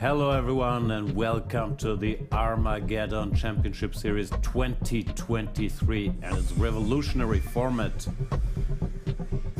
Hello everyone and welcome to the Armageddon Championship Series 2023 and its revolutionary format.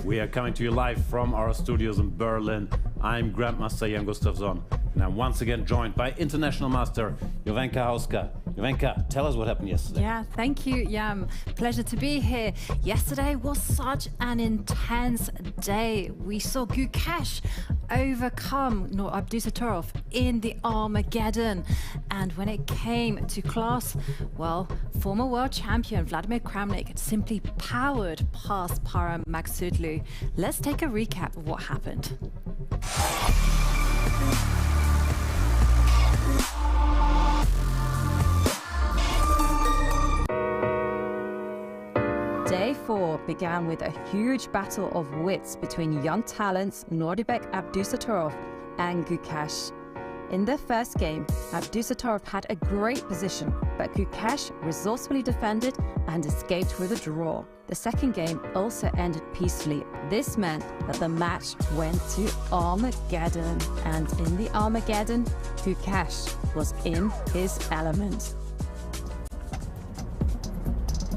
We are coming to you live from our studios in Berlin. I'm Grandmaster Jan Gustafsson and I'm once again joined by International Master Jovanka Houska. Jovanka, tell us what happened yesterday. Yeah, thank you, Jan. Pleasure to be here. Yesterday was such an intense day. We saw Gukesh overcome Nodirbek Abdusattorov in the Armageddon. And when it came to class, well, former world champion Vladimir Kramnik simply powered past Parham Maghsoodloo. Let's take a recap of what happened. Day 4 began with a huge battle of wits between young talents Nodirbek Abdusattorov and Gukesh. In their first game, Abdusattorov had a great position, but Gukesh resourcefully defended and escaped with a draw. The second game also ended peacefully. This meant that the match went to Armageddon, and in the Armageddon, Gukesh was in his element.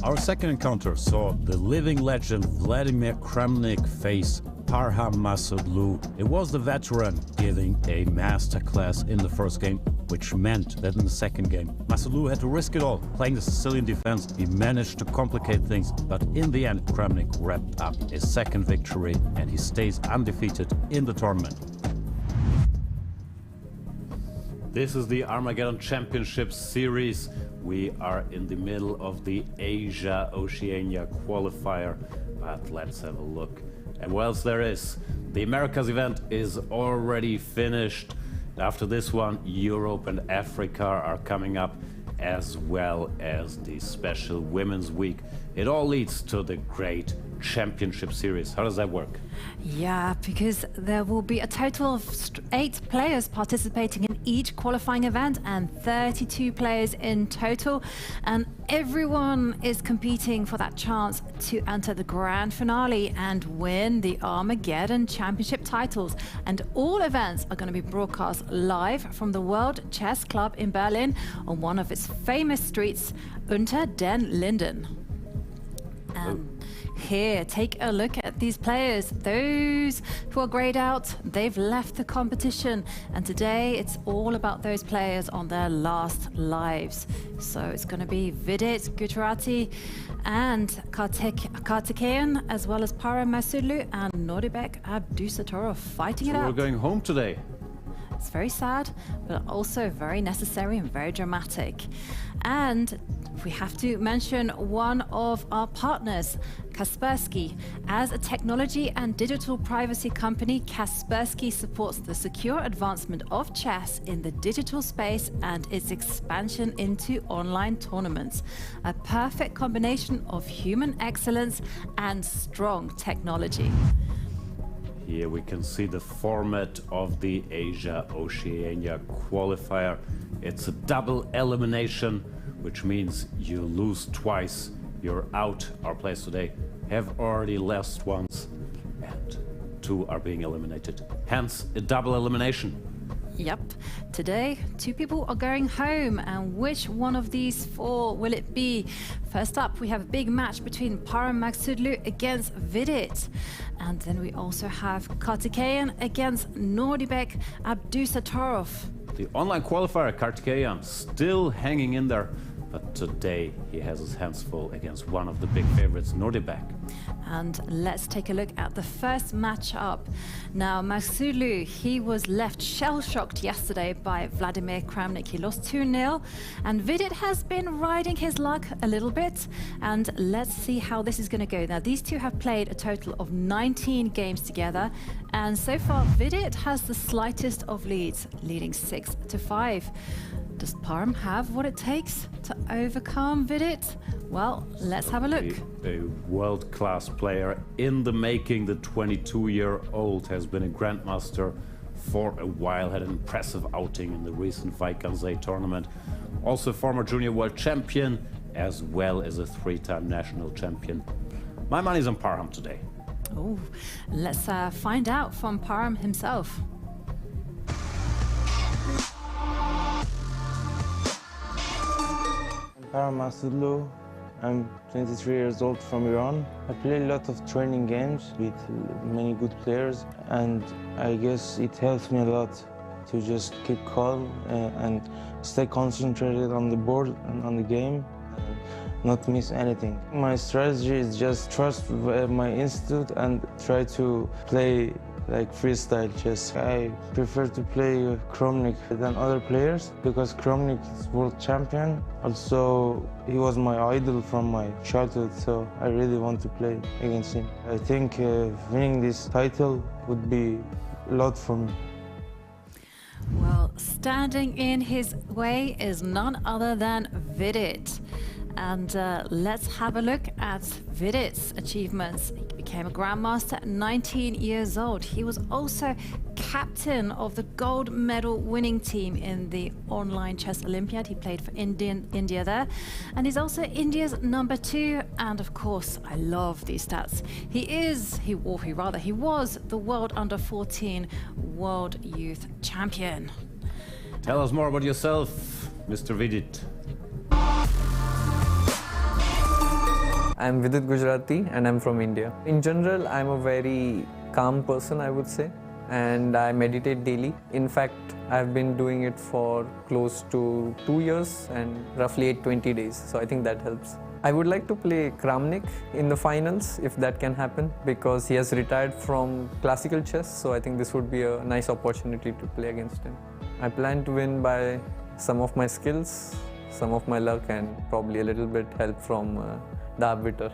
Our second encounter saw the living legend Vladimir Kramnik face Parham Maghsoodloo. It was the veteran giving a masterclass in the first game, which meant that in the second game, Maghsoodloo had to risk it all. Playing the Sicilian defense, he managed to complicate things, but in the end, Kramnik wrapped up his second victory and he stays undefeated in the tournament. This is the Armageddon Championship Series. We are in the middle of the Asia-Oceania qualifier, but let's have a look at what else there is. The Americas event is already finished. After this one, Europe and Africa are coming up, as well as the special Women's Week. It all leads to the great Championship Series. How does that work? Yeah, because there will be a total of 8 players participating in each qualifying event and 32 players in total, and everyone is competing for that chance to enter the grand finale and win the Armageddon Championship titles. And all events are going to be broadcast live from the World Chess Club in Berlin on one of its famous streets, Unter den Linden. And here, take a look at these players. Those who are grayed out, they've left the competition. And today, it's all about those players on their last lives. So it's going to be Vidit Gujrathi and Karthikeyan, as well as Parham Maghsoodloo and Nodirbek Abdusattorov fighting it out. We're going home today. It's very sad, but also very necessary and very dramatic. And we have to mention one of our partners, Kaspersky. As a technology and digital privacy company, Kaspersky supports the secure advancement of chess in the digital space and its expansion into online tournaments. A perfect combination of human excellence and strong technology. Here we can see the format of the Asia-Oceania qualifier. It's a double elimination, which means you lose twice, you're out. Our players today have already lost once, and 2 are being eliminated. Hence, a double elimination. Yep. Today, 2 people are going home, and which one of these 4 will it be? First up, we have a big match between Parham Maghsoodloo against Vidit. And then we also have Karthikeyan against Nodirbek Abdusattorov. The online qualifier, Karthikeyan, still hanging in there. But today he has his hands full against one of the big favorites, Nodirbek. And let's take a look at the first matchup. Now, Maghsoodloo, he was left shell-shocked yesterday by Vladimir Kramnik. He lost 2-0, and Vidit has been riding his luck a little bit. And let's see how this is going to go. Now, these 2 have played a total of 19 games together, and so far, Vidit has the slightest of leads, leading 6-5. Does Parham have what it takes to overcome Vidit? Well, let's have a look. A world-class player in the making. The 22-year-old has been a grandmaster for a while, had an impressive outing in the recent Vaikanzai tournament. Also former junior world champion, as well as a 3-time national champion. My money's on Parham today. Oh, let's find out from Parham himself. Parham Maghsoodloo. I'm 23 years old from Iran. I play a lot of training games with many good players, and I guess it helps me a lot to just keep calm and stay concentrated on the board and on the game, and not miss anything. My strategy is just trust my instinct and try to play like freestyle chess. I prefer to play Kramnik than other players because Kramnik is world champion. Also, he was my idol from my childhood, so I really want to play against him. I think winning this title would be a lot for me. Well, standing in his way is none other than Vidit. And let's have a look at Vidit's achievements. He became a grandmaster at 19 years old. He was also captain of the gold medal winning team in the online chess Olympiad. He played for India there. And he's also India's #2. And of course, I love these stats. He was the world under-14 world youth champion. Tell us more about yourself, Mr. Vidit. I'm Vidit Gujrathi and I'm from India. In general, I'm a very calm person, I would say, and I meditate daily. In fact, I've been doing it for close to 2 years and roughly 20 days, so I think that helps. I would like to play Kramnik in the finals, if that can happen, because he has retired from classical chess, so I think this would be a nice opportunity to play against him. I plan to win by some of my skills, some of my luck, and probably a little bit help from the arbiter.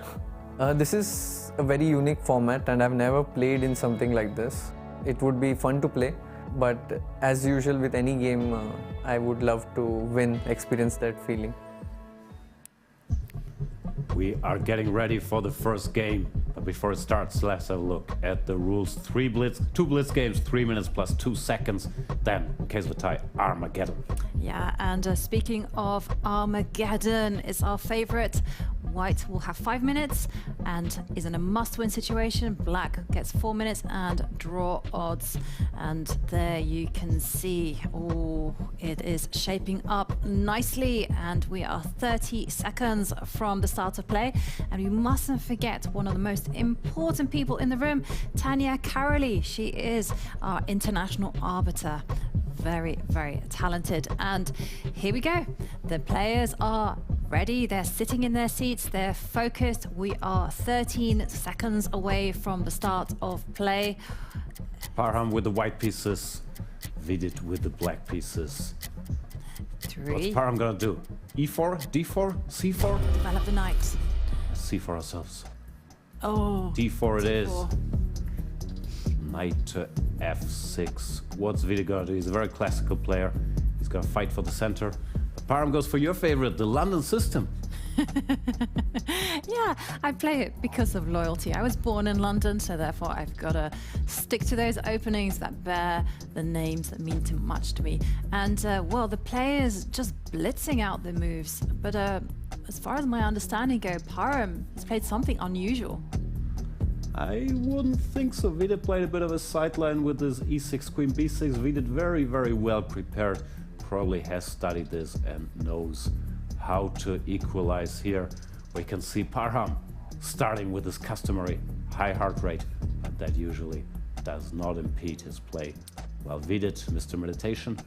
This is a very unique format and I've never played in something like this. It would be fun to play, but as usual with any game, I would love to win, experience that feeling. We are getting ready for the first game, but before it starts, let's have a look at the rules. 2 blitz games, 3 minutes plus 2 seconds. Then, in case of a tie, Armageddon. Yeah, and speaking of Armageddon, it's our favorite. White will have 5 minutes and is in a must-win situation. Black gets 4 minutes and draw odds. And there you can see, oh, it is shaping up nicely. And we are 30 seconds from the start of play. And we mustn't forget one of the most important people in the room, Tanya Karoli. She is our international arbiter. Very, very talented. And here we go. The players are ready. They're sitting in their seats. They're focused. We are 13 seconds away from the start of play. Parham with the white pieces, Vidit with the black pieces. 3. What's Parham gonna do? E4, D4, C4? Develop the knight. Let's see for ourselves. Oh. D4 it is. D4. Knight to F6. What's Vidit gonna do? He's a very classical player. He's gonna fight for the center. But Parham goes for your favorite, the London system. Yeah, I play it because of loyalty. I was born in London, so therefore I've got to stick to those openings that bear the names that mean too much to me. And, well, the players just blitzing out the moves. But as far as my understanding go, Parham has played something unusual. I wouldn't think so. Vidit played a bit of a sideline with his E6, Queen B6. Vidit very, very well prepared. Probably has studied this and knows how to equalize here. We can see Parham starting with his customary high heart rate, but that usually does not impede his play. While Vidit, Mr. Meditation,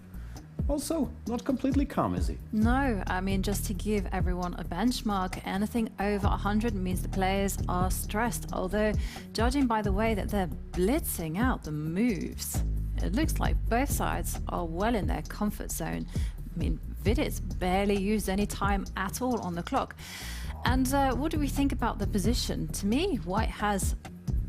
also not completely calm, is he? No, I mean, just to give everyone a benchmark, anything over 100 means the players are stressed. Although, judging by the way that they're blitzing out the moves, it looks like both sides are well in their comfort zone. I mean, Vidit's barely used any time at all on the clock. And what do we think about the position? To me, White has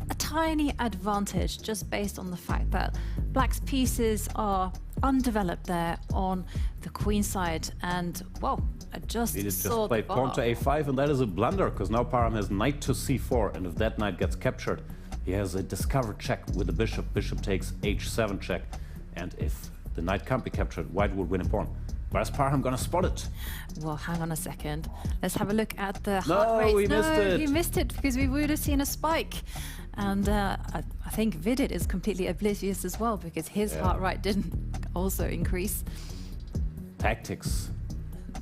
a tiny advantage just based on the fact that Black's pieces are undeveloped there on the queen side. And, well, I just saw played pawn to A5, and that is a blunder, because now Parham has knight to C4, and if that knight gets captured, he has a discovered check with the bishop. Bishop takes H7 check, and if the knight can't be captured, White would win a pawn. Where's Parham gonna spot it? Well, hang on a second. Let's have a look at the heart rate. No, he missed it. He missed it because we would have seen a spike. And I think Vidit is completely oblivious as well because his heart rate didn't also increase. Tactics.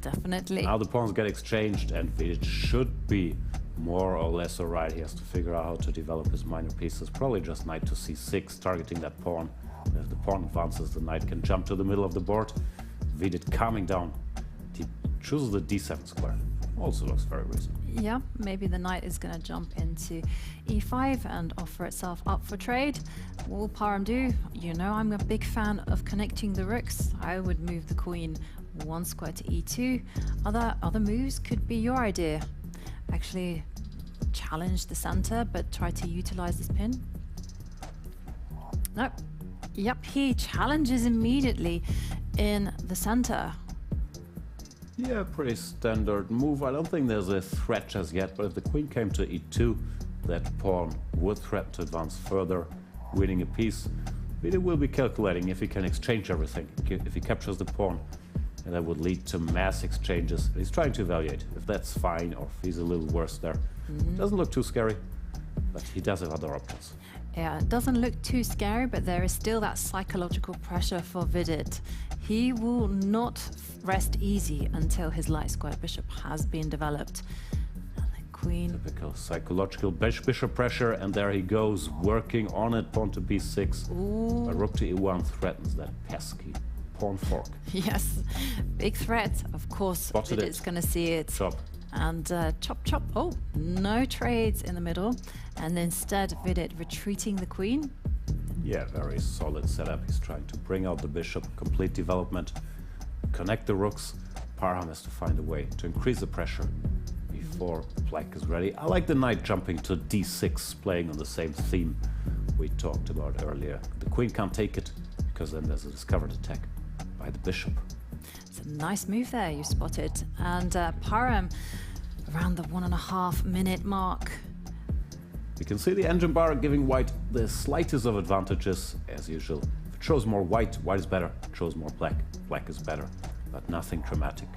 Definitely. Now the pawns get exchanged, and Vidit should be more or less alright. He has to figure out how to develop his minor pieces. Probably just knight to c6, targeting that pawn. If the pawn advances, the knight can jump to the middle of the board. Vidit calming down. He chooses the d7 square. Also looks very reasonable. Yeah, maybe the knight is going to jump into e5 and offer itself up for trade. What will Parham do? You know, I'm a big fan of connecting the rooks. I would move the queen one square to e2. Other moves could be your idea. Actually, challenge the center, but try to utilize this pin. Nope. Yep, he challenges immediately in the center. Yeah, pretty standard move. I don't think there's a threat just yet, but if the queen came to e2, that pawn would threaten to advance further, winning a piece. Vidit will be calculating if he can exchange everything, if he captures the pawn, and that would lead to mass exchanges. He's trying to evaluate if that's fine or if he's a little worse there. Doesn't look too scary, but he does have other options. Yeah, it doesn't look too scary, but there is still that psychological pressure for Vidit. He will not rest easy until his light square bishop has been developed. And the queen. Typical psychological bishop pressure, and there he goes, working on it. Pawn to b6. Ooh. But rook to e1 threatens that pesky pawn fork. Yes, big threat. Of course, Spotted Vidit's going to see it. Chop. And chop, chop. Oh, no trades in the middle. And instead, Vidit retreating the queen. Yeah, very solid setup. He's trying to bring out the bishop, complete development, connect the rooks. Parham has to find a way to increase the pressure before black is ready. I like the knight jumping to d6, playing on the same theme we talked about earlier. The queen can't take it, because then there's a discovered attack by the bishop. It's a nice move there, you spotted. And Parham, around the 1.5 minute mark. You can see the engine bar giving white the slightest of advantages, as usual. If it shows more white, white is better. If it shows more black, black is better. But nothing dramatic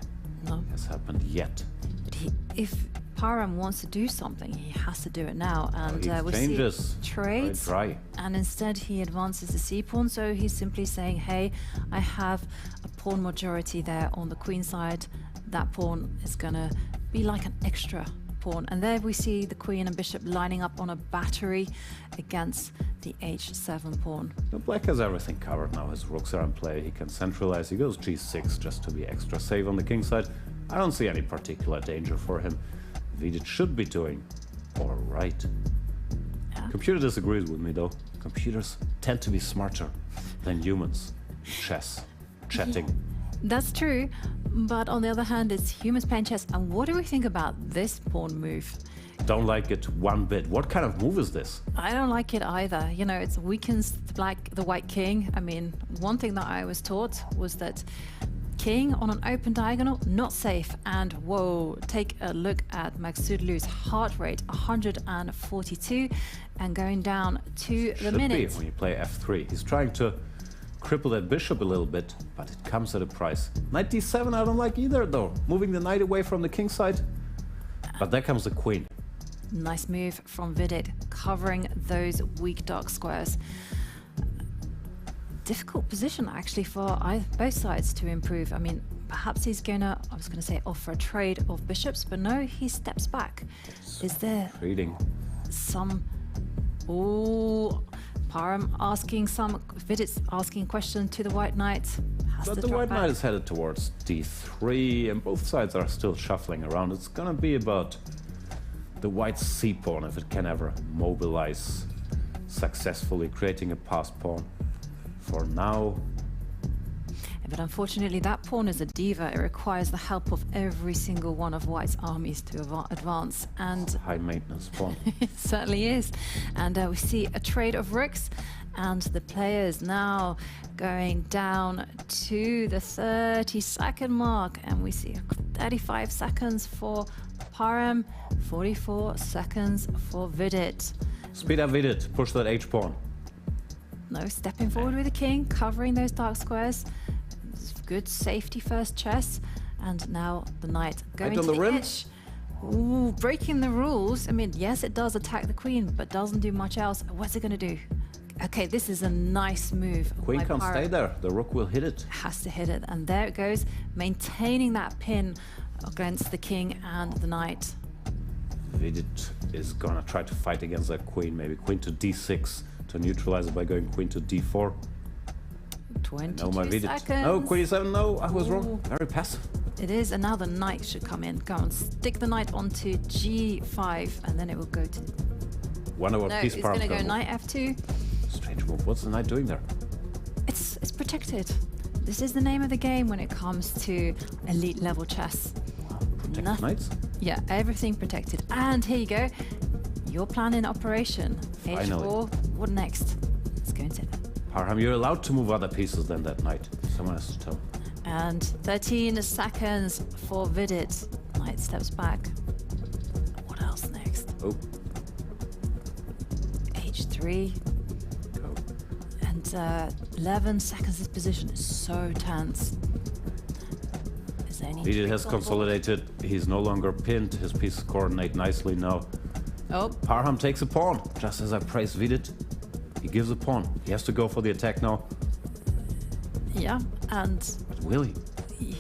has happened yet. But if Parham wants to do something, he has to do it now. And we see trades. Dry. And instead he advances the c-pawn, so he's simply saying, hey, I have a pawn majority there on the queen side. That pawn is going to be like an extra pawn. And there we see the queen and bishop lining up on a battery against the h7 pawn. Now black has everything covered now. His rooks are in play. He can centralize. He goes g6 just to be extra safe on the king side. I don't see any particular danger for him. Vidit should be doing all right. Yeah. Computer disagrees with me though. Computers tend to be smarter than humans. Chess, chatting. That's true, but on the other hand, it's humans playing chess. And what do we think about this pawn move? Don't like it one bit. What kind of move is this? I don't like it either. You know, it weakens the white king. I mean, one thing that I was taught was that king on an open diagonal, not safe. And whoa, take a look at Maghsoodloo's heart rate, 142, and going down to the minute. Should be when you play f3. He's trying to cripple that bishop a little bit, but it comes at a price. Knight d7 I don't like either though. Moving the knight away from the king side. But there comes the queen. Nice move from Vidit, covering those weak dark squares. Difficult position actually for both sides to improve. I mean, perhaps he's gonna, I was gonna say offer a trade of bishops, but no, he steps back. Is there some, oh, Parham asking some, Vidit's asking question to the white knight. But the white knight is headed towards d3 and both sides are still shuffling around. It's gonna be about the white c-pawn if it can ever mobilize successfully, creating a passed pawn. For now. But unfortunately that pawn is a diva. It requires the help of every single one of white's armies to advance. And high maintenance pawn. It certainly is. And we see a trade of rooks, and the players now going down to the 30-second mark, and we see 35 seconds for Parham, 44 seconds for Vidit. Speed up Vidit, push that h-pawn. No, stepping forward with the king, covering those dark squares. Good safety first chess. And now the knight going to the edge. Ooh, breaking the rules. I mean, yes, it does attack the queen, but doesn't do much else. What's it going to do? Okay, this is a nice move. Queen by can't Parham. stay there. The rook will hit it. Has to hit it, and there it goes, maintaining that pin against the king and the knight. Vidit is gonna try to fight against that queen. Maybe queen to d6 to neutralize it by going queen to d4. 22 No, my Vidit. seconds. No, queen e7. No, I was wrong. Ooh. Very passive. It is, and now the knight should come in. Go on, stick the knight onto g5, and then it will go to... Wonder what No, piece it's Parham going to go move. knight f2. Strange move. What's the knight doing there? It's protected. This is the name of the game when it comes to elite level chess. Protect Noth- knights? Yeah, everything protected. And here you go. Your plan in operation. Finally. H4. What next? It's going to... Parham, you're allowed to move other pieces than that knight. Someone has to tell. And 13 seconds for Vidit. Knight steps back. What else next? Oh, H3. go. And 11 seconds. This position is so tense. Is there any Vidit tricks has on board? consolidated. He's no longer pinned. His pieces coordinate nicely now. Oh, Parham takes a pawn. Just as I praise Vidit, he gives a pawn. He has to go for the attack now. yeah. And But will he?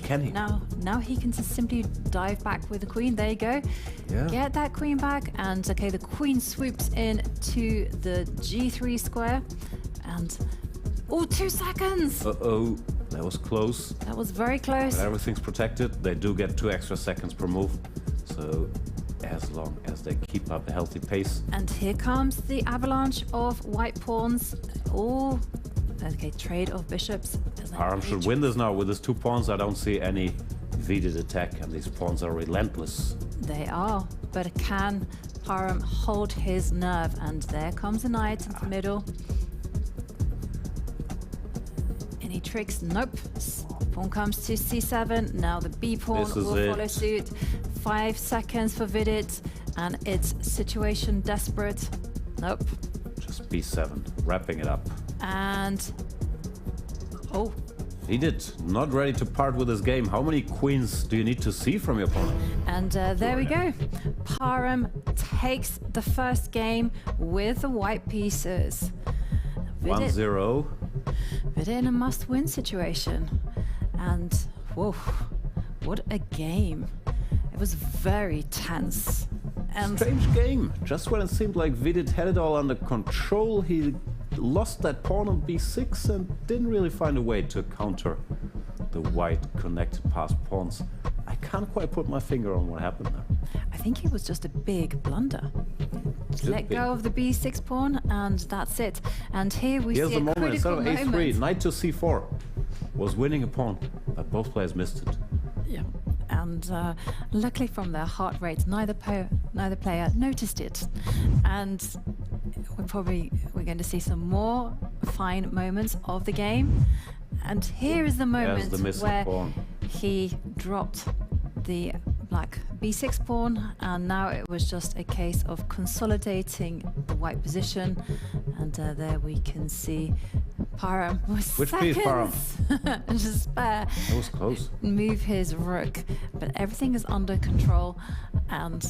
Can he? now he can just simply dive back with the queen. There you go. Yeah. Get that queen back, and okay, the queen swoops in to the g3 square, and 2 seconds. Uh-oh, that was close. That was very close. But everything's protected. They do get 2 extra seconds per move. So as long as they keep up a healthy pace. And here comes the avalanche of white pawns. Oh, okay, trade of bishops. And then Parham should win this now with his 2 pawns. I don't see any Vidit attack, and these pawns are relentless. They are, but can Parham hold his nerve? And there comes a knight into the middle. Any tricks? Nope. Pawn comes to c7. Now the b pawn This is will it. follow suit. 5 seconds for Vidit, and it's situation desperate. Nope. Just b7, wrapping it up. And oh, Vidit, not ready to part with his game. How many queens do you need to see from your opponent? and there we go. Parham takes the first game with the white pieces. Vidit 1-0. in a must-win situation. And whoa, what a game. It was very tense. And Strange game. Just when it seemed like Vidit had it all under control, he lost that pawn on b6 and didn't really find a way to counter the white connected past pawns. I can't quite put my finger on what happened there. I think it was just a big blunder. Could Let be. go of the b6 pawn, and that's it. And here we Here's see the a moment. Instead critical of a3, moment. knight to c4 was winning a pawn, but both players missed it. Yeah. And luckily from their heart rate, neither player noticed it. And we're going to see some more fine moments of the game. And here is the moment the missing where pawn. he dropped the black b6 pawn, and now it was just a case of consolidating the white position. And there we can see Parham was Which piece, Parham? just spare. That was close. Move his rook, but everything is under control, and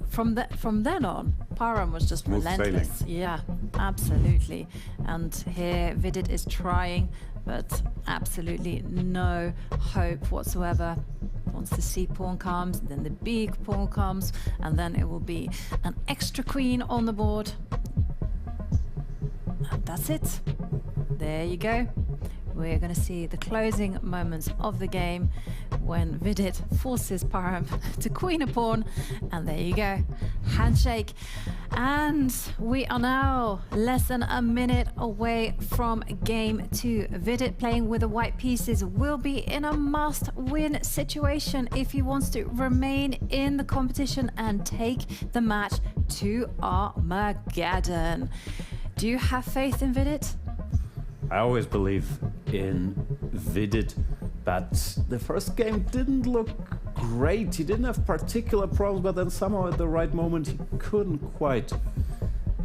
from then on, Parham was just Smooth relentless. sailing. Yeah, absolutely. And here Vidit is trying, but absolutely no hope whatsoever. Once the c pawn comes, then the b pawn comes, and then it will be an extra queen on the board. And that's it. There you go. We're going to see the closing moments of the game when Vidit forces Parham to queen a pawn. And there you go. Handshake. And we are now less than a minute away from game 2. Vidit playing with the white pieces will be in a must-win situation if he wants to remain in the competition and take the match to Armageddon. Do you have faith in Vidit? I always believe in Vidit, but the first game didn't look great. He didn't have particular problems, but then somehow at the right moment he couldn't quite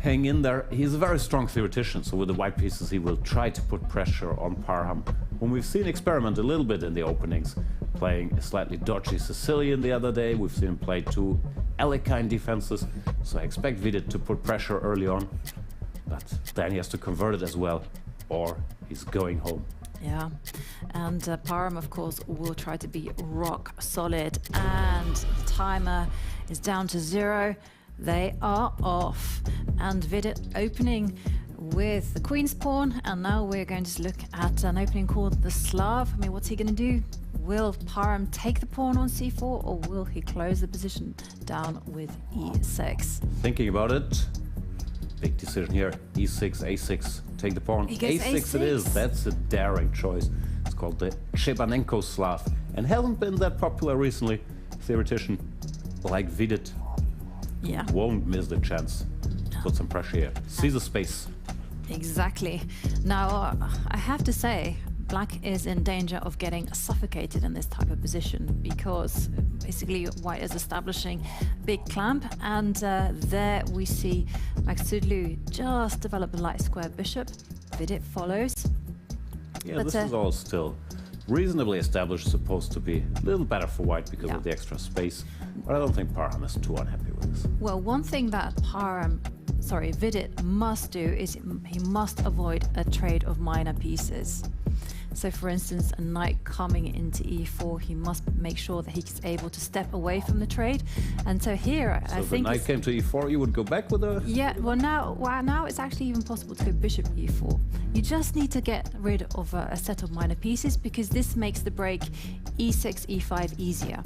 hang in there. He's a very strong theoretician, so with the white pieces he will try to put pressure on Parham, whom we've seen experiment a little bit in the openings, playing a slightly dodgy Sicilian the other day. We've seen him play 2 Alekhine defenses, so I expect Vidit to put pressure early on. But then he has to convert it as well, or he's going home. Yeah, and Parham, of course, will try to be rock solid, and the timer is down to 0. They are off, and Vidit opening with the queen's pawn, and now we're going to look at an opening called the Slav. I mean, what's he going to do? Will Parham take the pawn on c4, or will he close the position down with e6? Thinking about it, big decision here. e6, a6, take the pawn. He goes a6 it is. That's a daring choice. It's called the Chebanenko Slav, and hasn't been that popular recently. Theoretician like Vidit won't miss the chance. Put some pressure here. Seize the space. Exactly. Now, I have to say, Black is in danger of getting suffocated in this type of position, because basically White is establishing big clamp, and there we see Maghsoodloo just develop the light square bishop. Vidit follows. Yeah, but this is all still reasonably established, supposed to be a little better for White because of the extra space, but I don't think Parham is too unhappy with this. Well, one thing that Vidit must do is he must avoid a trade of minor pieces. So, for instance, a knight coming into e4, he must make sure that he's able to step away from the trade. And so here, I think... So the knight came to e4, you would go back with a... Yeah, well now it's actually even possible to go bishop e4. You just need to get rid of a set of minor pieces, because this makes the break e6, e5 easier.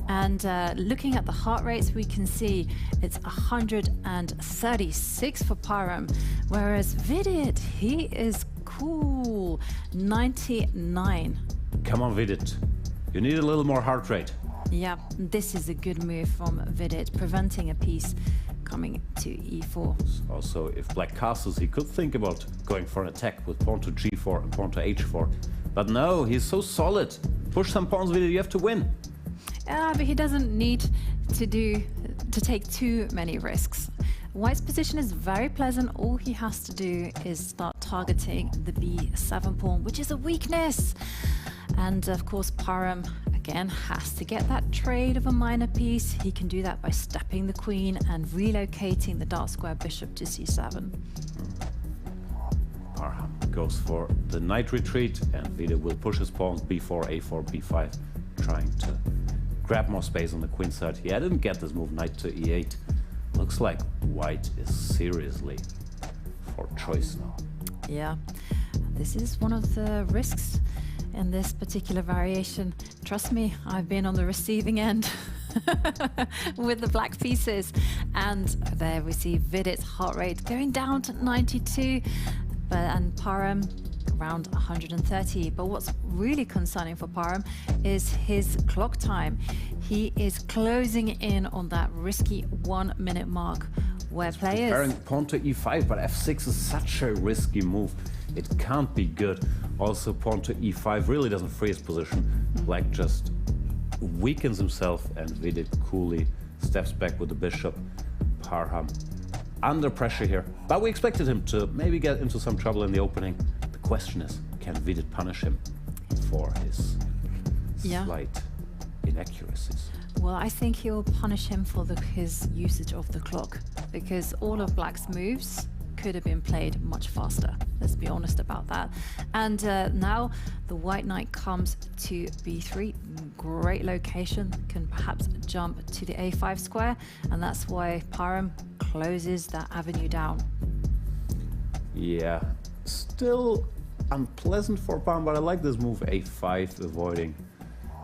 And looking at the heart rates, we can see it's 136 for Parham, whereas Vidit, he is cool, 99. Come on, Vidit. You need a little more heart rate. Yeah, this is a good move from Vidit, preventing a piece coming to e4. Also, if Black castles, he could think about going for an attack with pawn to g4 and pawn to h4. But no, he's so solid. Push some pawns, Vidit, you have to win. But he doesn't need to take too many risks. White's position is very pleasant. All he has to do is start targeting the b7 pawn, which is a weakness. And of course, Parham again has to get that trade of a minor piece. He can do that by stepping the queen and relocating the dark square bishop to c7. Parham goes for the knight retreat, and Vidit will push his pawns b4, a4, b5, trying to grab more space on the queen side. Yeah, I didn't get this move, knight to e8. Looks like White is seriously for choice now. Yeah, this is one of the risks in this particular variation. Trust me, I've been on the receiving end with the black pieces. And there we see Vidit's heart rate going down to 92, and Parham around 130. But what's really concerning for Parham is his clock time. He is closing in on that risky 1 minute mark, where players... Preparing pawn to e5, but f6 is such a risky move. It can't be good. Also, pawn to e5 really doesn't free his position. Black just weakens himself, and Vidit coolly steps back with the bishop. Parham under pressure here, but we expected him to maybe get into some trouble in the opening. The question is, can Vidit punish him for his slight inaccuracies? Well, I think he'll punish him for his usage of the clock, because all of Black's moves could have been played much faster. Let's be honest about that. And now the white knight comes to b3. Great location, can perhaps jump to the a5 square, and that's why Parham closes that avenue down. Yeah, still unpleasant for Parham, but I like this move a5, avoiding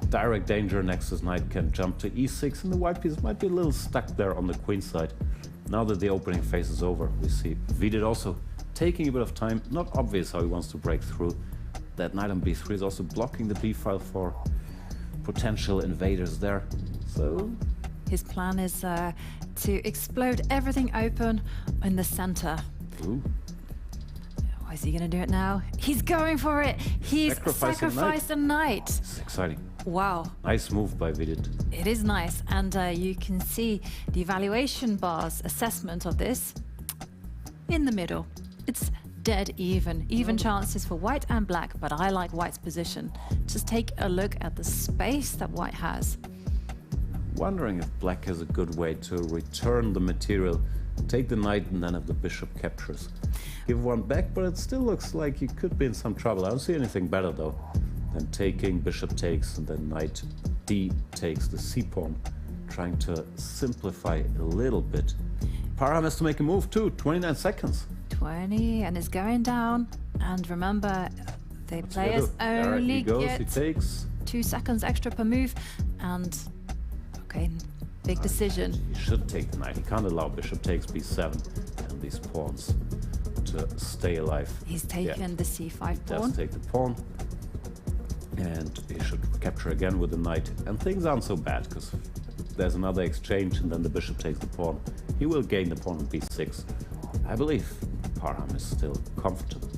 direct danger. Next, his knight can jump to e6, and the white piece might be a little stuck there on the queen side. Now that the opening phase is over, we see Vidit also taking a bit of time. Not obvious how he wants to break through. That knight on b3 is also blocking the b file for potential invaders there. So his plan is to explode everything open in the center. Ooh. Why is he going to do it now? He's going for it. He's sacrificed a knight. This is exciting. Wow. Nice move by Vidit. It is nice, and you can see the evaluation bar's assessment of this in the middle. It's dead even chances for white and black, but I like white's position. Just take a look at the space that white has. Wondering if black has a good way to return the material take the knight and then have the bishop captures. Give one back, but it still looks like you could be in some trouble. I don't see anything better though than taking, bishop takes, and then knight d takes the c-pawn, trying to simplify a little bit. Parham has to make a move too, 29 seconds. 20, and it's going down. And remember, the players only get he takes 2 seconds extra per move. And, okay, big decision. He should take the knight. He can't allow bishop takes b7 and these pawns to stay alive. He's taken the c5 pawn. Just take the pawn. And he should capture again with the knight. And things aren't so bad, because there's another exchange and then the bishop takes the pawn. He will gain the pawn on b6. I believe Parham is still comfortable.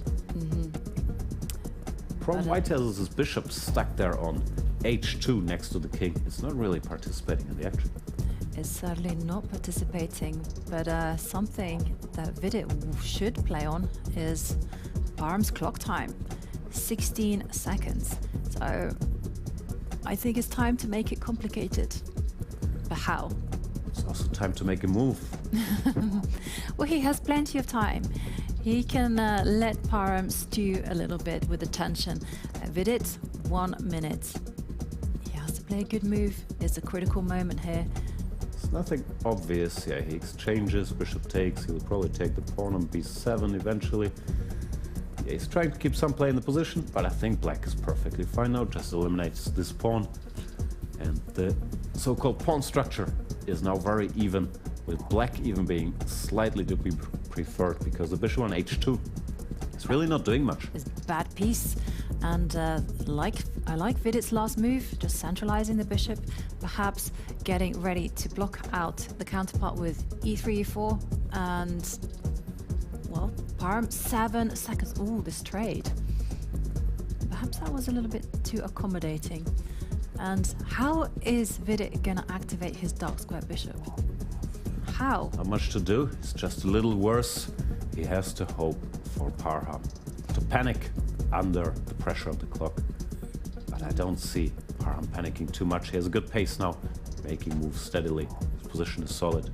Problem white has his bishop stuck there on h2 next to the king. It's not really participating in the action. It's certainly not participating, but something that Vidit should play on is Parham's clock time, 16 seconds. So I think it's time to make it complicated. But how? It's also time to make a move. Well, he has plenty of time. He can let Parham stew a little bit with the tension. Vidit, 1 minute. He has to play a good move. It's a critical moment here. It's nothing obvious. Yeah, he exchanges, bishop takes. He will probably take the pawn on b7 eventually. Yeah, he's trying to keep some play in the position, but I think black is perfectly fine now. Just eliminates this pawn. And the so-called pawn structure is now very even, with black even being slightly to be preferred, because the bishop on h2 is really not doing much. It's a bad piece, and I like Vidit's last move, just centralizing the bishop, perhaps getting ready to block out the counterpart with e3, e4, and, well, Parham, 7 seconds. Ooh, this trade. Perhaps that was a little bit too accommodating. And how is Vidit gonna activate his dark square bishop? How? Not much to do. It's just a little worse. He has to hope for Parham to panic under the pressure of the clock. But I don't see Parham panicking too much. He has a good pace now, making moves steadily. His position is solid.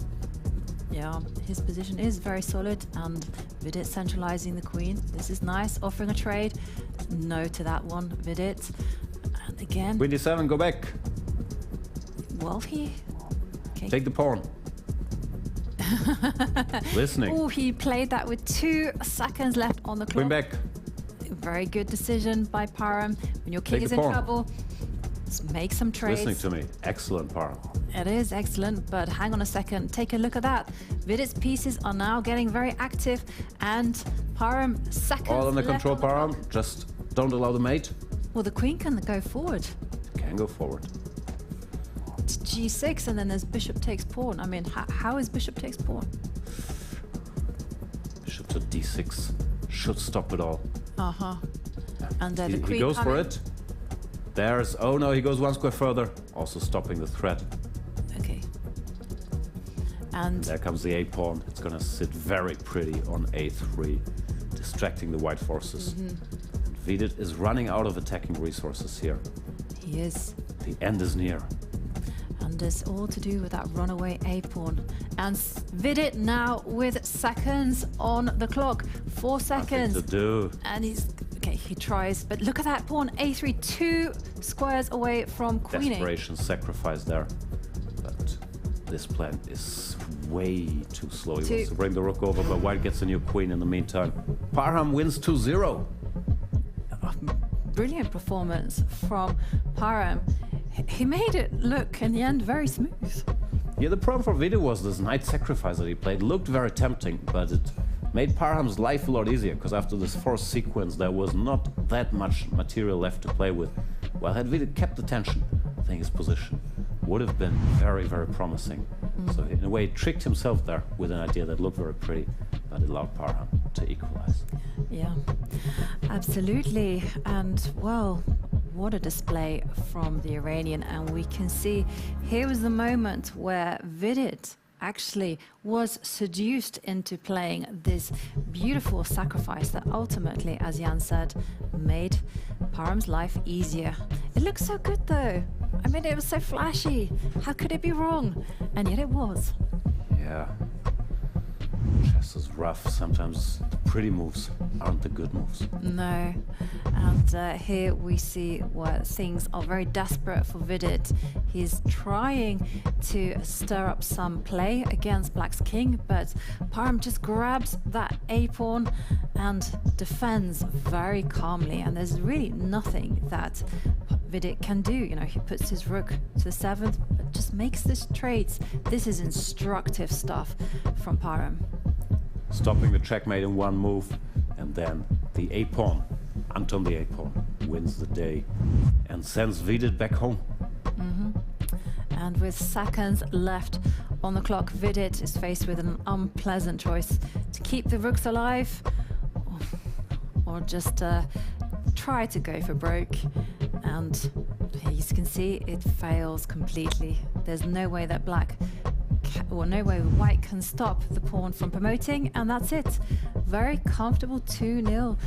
Yeah, his position is very solid, and Vidit centralizing the queen. This is nice, offering a trade. No to that one, Vidit. And again... Queen d7, go back. Well, he... Okay. Take the pawn. Listening. Oh, he played that with 2 seconds left on the clock. Queen back. Very good decision by Parham. When your king Take is the in pawn. trouble, let's make some trades. Listening to me. Excellent, Parham. It is excellent, but hang on a second. Take a look at that. Vidit's pieces are now getting very active, and Parham seconds All under left control, on the Parham. clock. Just don't allow the mate. Well, the queen can go forward. Can go forward. It's g6, and then there's bishop takes pawn. I mean, how is bishop takes pawn? Bishop to d6 should stop it all. Uh-huh. And the queen he goes for coming. it. There's... Oh no, he goes 1 square further. Also stopping the threat. Okay. And There comes the a pawn. It's gonna sit very pretty on a3, distracting the white forces. And Vidit is running out of attacking resources here. he is. The end is near. And it's all to do with that runaway a-pawn. And Vidit now with seconds on the clock. 4 seconds. Nothing to do. And he's... Okay, he tries. But look at that pawn. a3, 2 squares away from queening. Desperation sacrifice there. But this plan is way too slow. He wants to bring the rook over, but white gets a new queen in the meantime. Parham wins 2-0. Brilliant performance from Parham. He made it look, in the end, very smooth. Yeah, the problem for Vidit was this knight sacrifice that he played. Looked very tempting, but it made Parham's life a lot easier, because after this forced sequence there was not that much material left to play with. Well, had Vidit kept the tension, I think his position would have been very, very promising. So in a way, he tricked himself there with an idea that looked very pretty, but it allowed Parham to equalize. Yeah, absolutely. And, well, what a display from the Iranian. And we can see here was the moment where Vidit actually was seduced into playing this beautiful sacrifice that ultimately, as Jan said, made Parham's life easier. It looks so good though. I mean, it was so flashy. How could it be wrong? And yet it was. Yeah. Chess is rough. Sometimes the pretty moves aren't the good moves. No. And here we see where things are very desperate for Vidit. He's trying to stir up some play against Black's king, but Parham just grabs that a-pawn and defends very calmly. And there's really nothing that Vidit can do. You know, he puts his rook to the 7th, but just makes this trades. This is instructive stuff from Parham. Stopping the checkmate in one move, and then the a-pawn. Anton the a-pawn wins the day and sends Vidit back home. And with seconds left on the clock, Vidit is faced with an unpleasant choice: to keep the rooks alive or just try to go for broke. And as you can see, it fails completely. There's no way that no way White can stop the pawn from promoting, and that's it. Very comfortable 2-0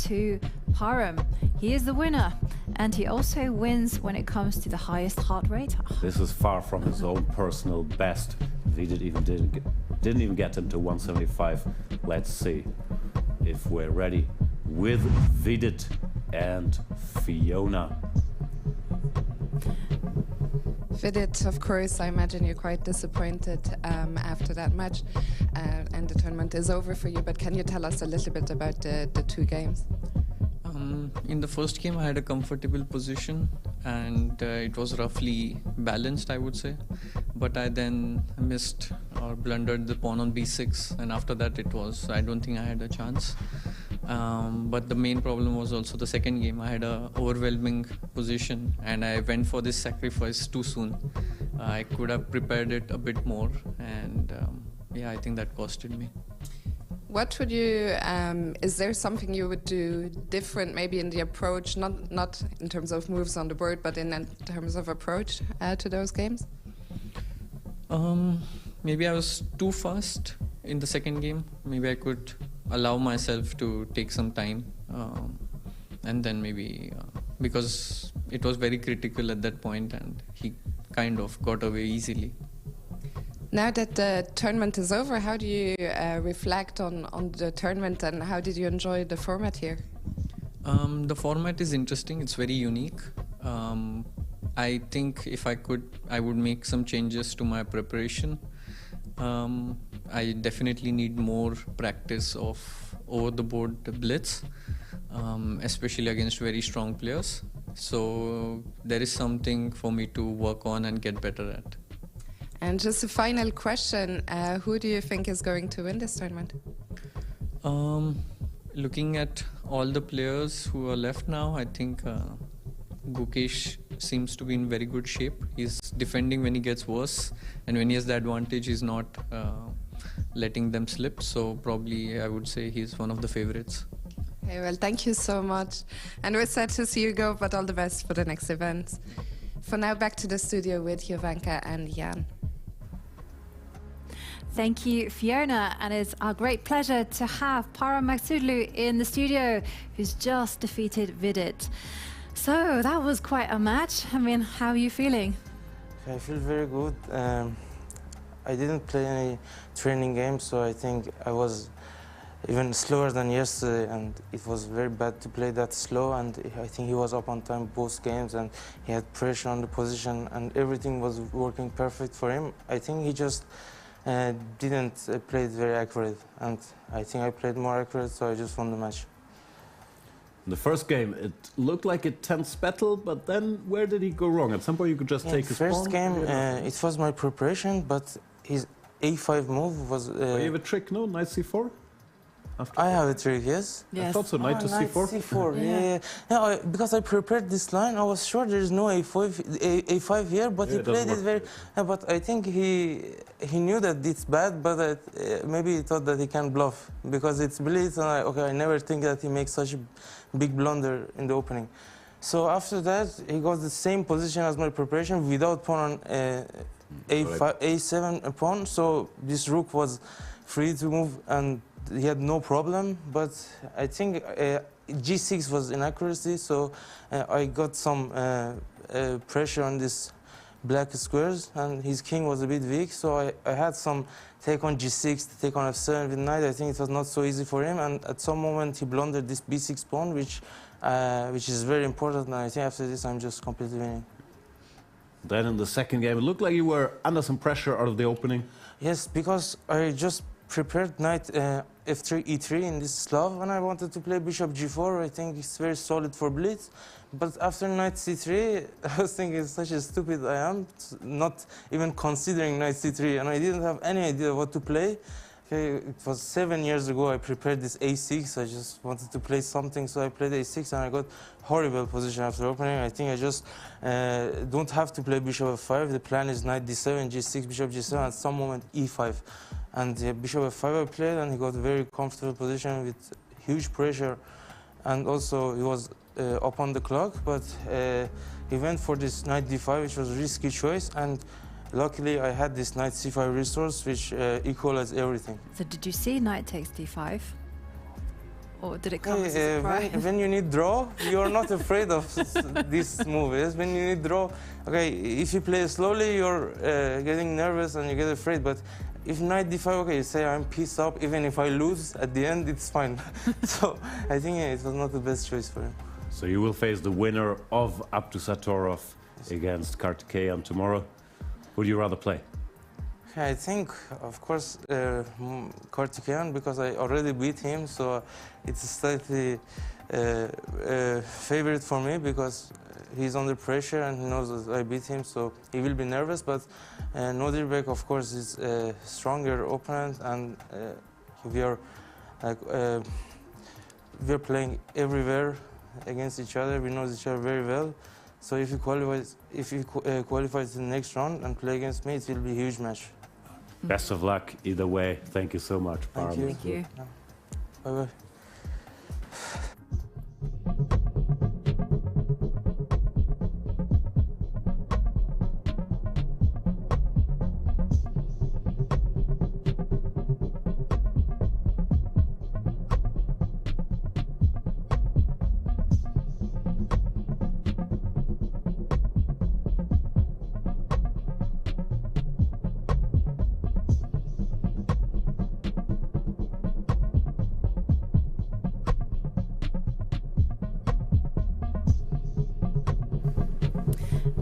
to Parham. He is the winner, and he also wins when it comes to the highest heart rate. This is far from his own personal best. Vidit even didn't even get into 175. Let's see if we're ready with Vidit and Fiona. Vidit, of course, I imagine you're quite disappointed after that match, and the tournament is over for you, but can you tell us a little bit about the two games? In the first game, I had a comfortable position, and it was roughly balanced, I would say. But I then missed or blundered the pawn on b6, and after that I don't think I had a chance. But the main problem was also the second game. I had an overwhelming position, and I went for this sacrifice too soon. I could have prepared it a bit more, and yeah, I think that costed me. What would you, is there something you would do different maybe in the approach, not in terms of moves on the board, but in terms of approach to those games? Maybe I was too fast in the second game. Maybe I could allow myself to take some time, and then maybe because it was very critical at that point, and he kind of got away easily. Now that the tournament is over, how do you reflect on the tournament, and how did you enjoy the format here? The format is interesting. It's very unique. I think if I could, I would make some changes to my preparation. I definitely need more practice of over-the-board blitz, especially against very strong players. So there is something for me to work on and get better at. And just a final question, who do you think is going to win this tournament? Looking at all the players who are left now, I think Gukesh seems to be in very good shape. He's defending when he gets worse, and when he has the advantage, he's not letting them slip. So probably I would say he's one of the favorites. Okay, well, thank you so much. And we're sad to see you go, but all the best for the next event. For now, back to the studio with Jovanka and Jan. Thank you, Fiona, and it's our great pleasure to have Parham Maghsoodloo in the studio, who's just defeated Vidit. So that was quite a match. I mean, how are you feeling? I feel very good. I didn't play any training games, so I think I was even slower than yesterday, and it was very bad to play that slow, and I think he was up on time both games, and he had pressure on the position, and everything was working perfect for him. I think he just didn't play it very accurate, and I think I played more accurate, so I just won the match. In the first game, it looked like a tense battle, but then where did he go wrong? At some point, you could just take his pawn. First game, it was my preparation, but his a5 move was... Oh, you have a trick, no? Knight c4? I have a trick, yes. Yes. I thought so, knight to c4. c4, yeah. No, because I prepared this line, I was sure there is no a5 here, but he played it very... but I think he knew that it's bad, but maybe he thought that he can bluff, because it's blitz, and I never think that he makes such a big blunder in the opening. So after that, he got the same position as my preparation without pawn on a7 pawn, so this rook was free to move, and he had no problem, but I think g6 was inaccuracy, so I got some pressure on this black squares, and his king was a bit weak, so I had some take on g6, take on f7 with knight. I think it was not so easy for him, and at some moment he blundered this b6 pawn, which is very important, and I think after this I'm just completely winning. Then in the second game, it looked like you were under some pressure out of the opening. Yes, because I just prepared knight f3, e3 in this Slav, and I wanted to play bishop g4. I think it's very solid for blitz. But after knight c3, I was thinking such a stupid I am, not even considering knight c3, and I didn't have any idea what to play. Okay, it was 7 years ago I prepared this a6. I just wanted to play something, so I played a6, and I got horrible position after opening. I think I just don't have to play bishop f5. The plan is knight d7, g6, bishop g7, at some moment e5. And bishop f5 I played, and he got a very comfortable position with huge pressure. And also he was up on the clock, but he went for this knight d5, which was a risky choice. And luckily, I had this knight c5 resource, which equalized everything. So did you see knight takes d5? Or did it come as a surprise? When you need draw, you're not afraid of this move. Yes? When you need draw, okay, if you play slowly, you're getting nervous and you get afraid. But if knight d5, okay, you say I'm peace up. Even if I lose, at the end, it's fine. So I think it was not the best choice for him. So you will face the winner of Abdusattorov against Karthikeyan tomorrow. Who do you rather play? I think, of course, Karthikeyan, because I already beat him, so it's slightly favorite for me because he's under pressure and he knows that I beat him, so he will be nervous. But Nodirbek, of course, is a stronger opponent, and we are playing everywhere against each other. We know each other very well. So if he qualifies to the next round and play against me, it will be a huge match. Best of luck either way. Thank you so much, Parham. Thank you. Thank you. Bye-bye.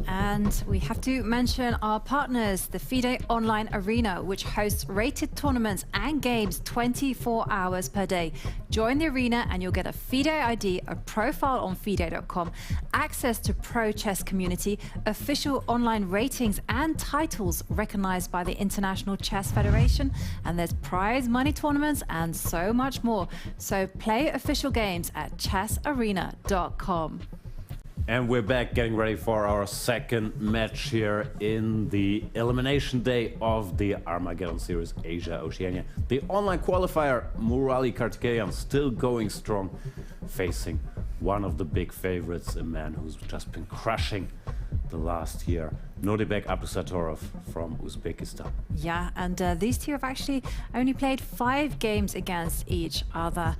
And we have to mention our partners, the FIDE Online Arena, which hosts rated tournaments and games 24 hours per day. Join the arena and you'll get a FIDE ID, a profile on FIDE.com, access to pro chess community, official online ratings and titles recognized by the International Chess Federation, and there's prize money tournaments and so much more. So play official games at chessarena.com. And we're back getting ready for our second match here in the elimination day of the Armageddon Series Asia Oceania. The online qualifier, Murali Karthikeyan, still going strong, facing one of the big favorites, a man who's just been crushing the last year, Nodirbek Abdusattorov from Uzbekistan. Yeah, and these two have actually only played 5 games against each other.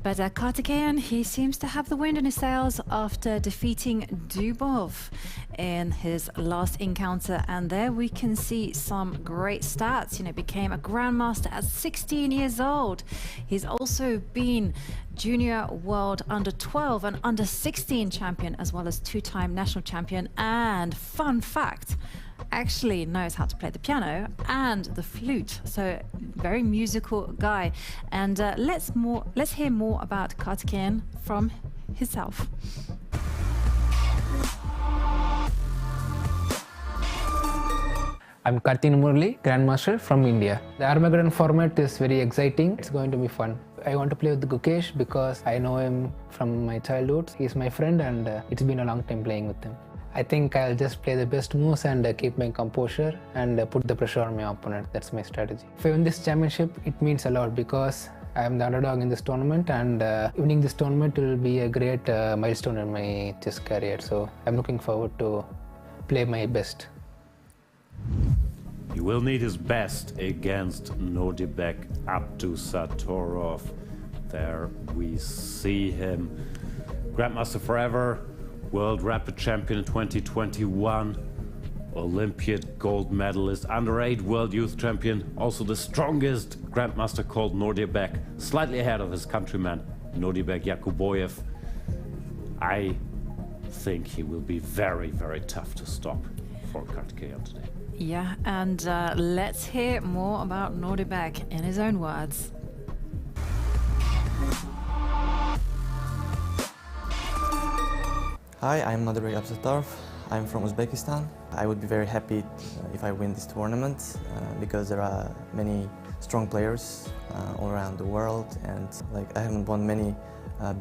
But Karthikeyan, he seems to have the wind in his sails after defeating Dubov in his last encounter. And there we can see some great stats. You know, became a grandmaster at 16 years old. He's also been junior world under 12 and under 16 champion, as well as 2-time national champion. And fun fact, actually knows how to play the piano and the flute, so very musical guy. And let's hear more about Karthikeyan from himself. I'm Karthikeyan Murali, Grandmaster from India. The Armageddon format is very exciting. It's going to be fun. I want to play with Gukesh because I know him from my childhood. He's my friend and it's been a long time playing with him. I think I'll just play the best moves and keep my composure and put the pressure on my opponent. That's my strategy. If I win this championship, it means a lot because I'm the underdog in this tournament, and winning this tournament will be a great milestone in my chess career. So I'm looking forward to play my best. He will need his best against Nodirbek Abdusattorov. There we see him. Grandmaster forever, World Rapid Champion in 2021. Olympiad gold medalist, under-8 world youth champion, also the strongest grandmaster called Nodirbek, slightly ahead of his countryman Nodirbek Yakuboyev. I think he will be very, very tough to stop for Karthikeyan today. Yeah, and let's hear more about Nodirbek in his own words. Hi, I'm Nodirbek Abdusattorov. I'm from Uzbekistan. I would be very happy if I win this tournament because there are many strong players all around the world, and I haven't won many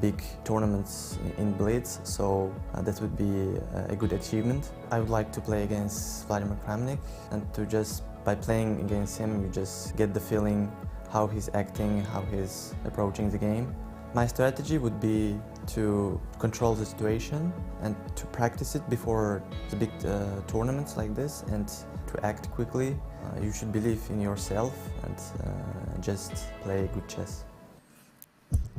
big tournaments in blitz, so that would be a good achievement. I would like to play against Vladimir Kramnik, and by playing against him you just get the feeling how he's acting, how he's approaching the game. My strategy would be to control the situation and to practice it before the big tournaments like this, and to act quickly. You should believe in yourself and just play good chess.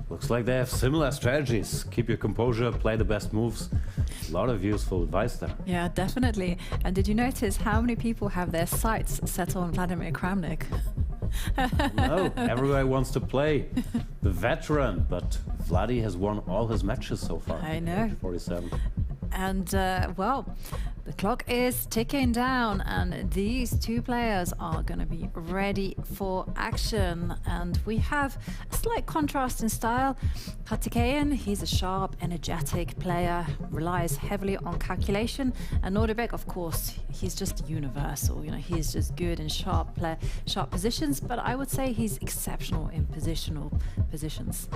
Looks like they have similar strategies. Keep your composure, play the best moves. A lot of useful advice there. Yeah, definitely. And did you notice how many people have their sights set on Vladimir Kramnik? No, everybody wants to play the veteran, but Vladi has won all his matches so far. I know. 47. And, well, the clock is ticking down, and these two players are going to be ready for action. And we have a slight contrast in style. Karthikeyan, he's a sharp, energetic player, relies heavily on calculation. And Nodirbek, of course, he's just universal. You know, he's just good in sharp positions, but I would say he's exceptional in positional positions.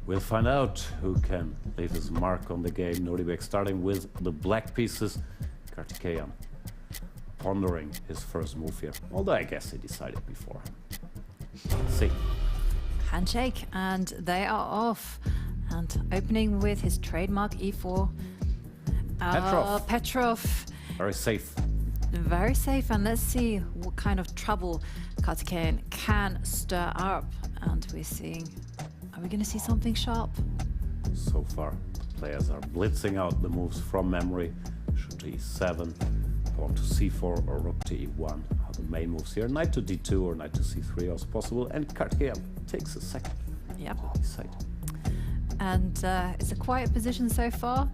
We'll find out who can leave his mark on the game. Nodirbek starting with the black pieces. Karthikeyan pondering his first move here. Although I guess he decided before. Let's see. Handshake, and they are off. And opening with his trademark e4. Petrov. Very safe. Very safe, and let's see what kind of trouble Karthikeyan can stir up. And we're seeing... Are we going to see something sharp? So far, the players are blitzing out the moves from memory. Should to e7, pawn to c4, or rook to e1 are the main moves here. Knight to d2 or knight to c3 also possible. And Karthikeyan takes a second. Yep. Decide. And it's a quiet position so far.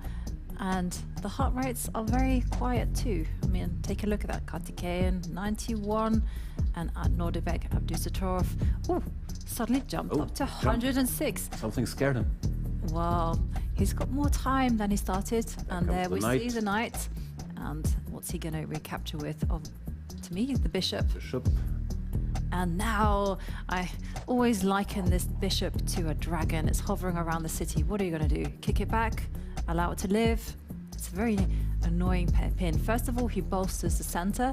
And the heart rates are very quiet too. I mean, take a look at that. Karthikeyan 91 and Nodirbek Abdusattorov. Ooh, suddenly jumped up to 106. Something scared him. Well, he's got more time than he started. And there we see the knight. And what's he going to recapture with? To me, the bishop. And now, I always liken this bishop to a dragon. It's hovering around the city. What are you going to do? Kick it back? Allow it to live? It's a very annoying pin. First of all, he bolsters the center.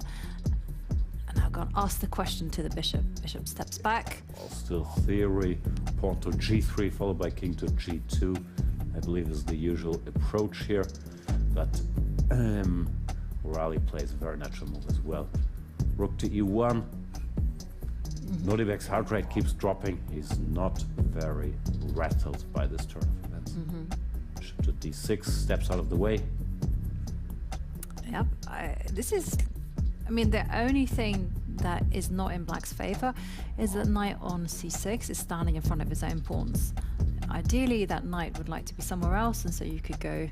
And now go and ask the question to the bishop. Bishop steps back. Well, still theory. Pawn to g3 followed by king to g2. I believe is the usual approach here. But Murali plays a very natural move as well. Rook to e1. Nodirbek's heart rate keeps dropping. He's not very rattled by this turn of events. Bishop to d6, steps out of the way. Yep, the only thing that is not in black's favor is that knight on c6 is standing in front of his own pawns. Ideally, that knight would like to be somewhere else, and so you could go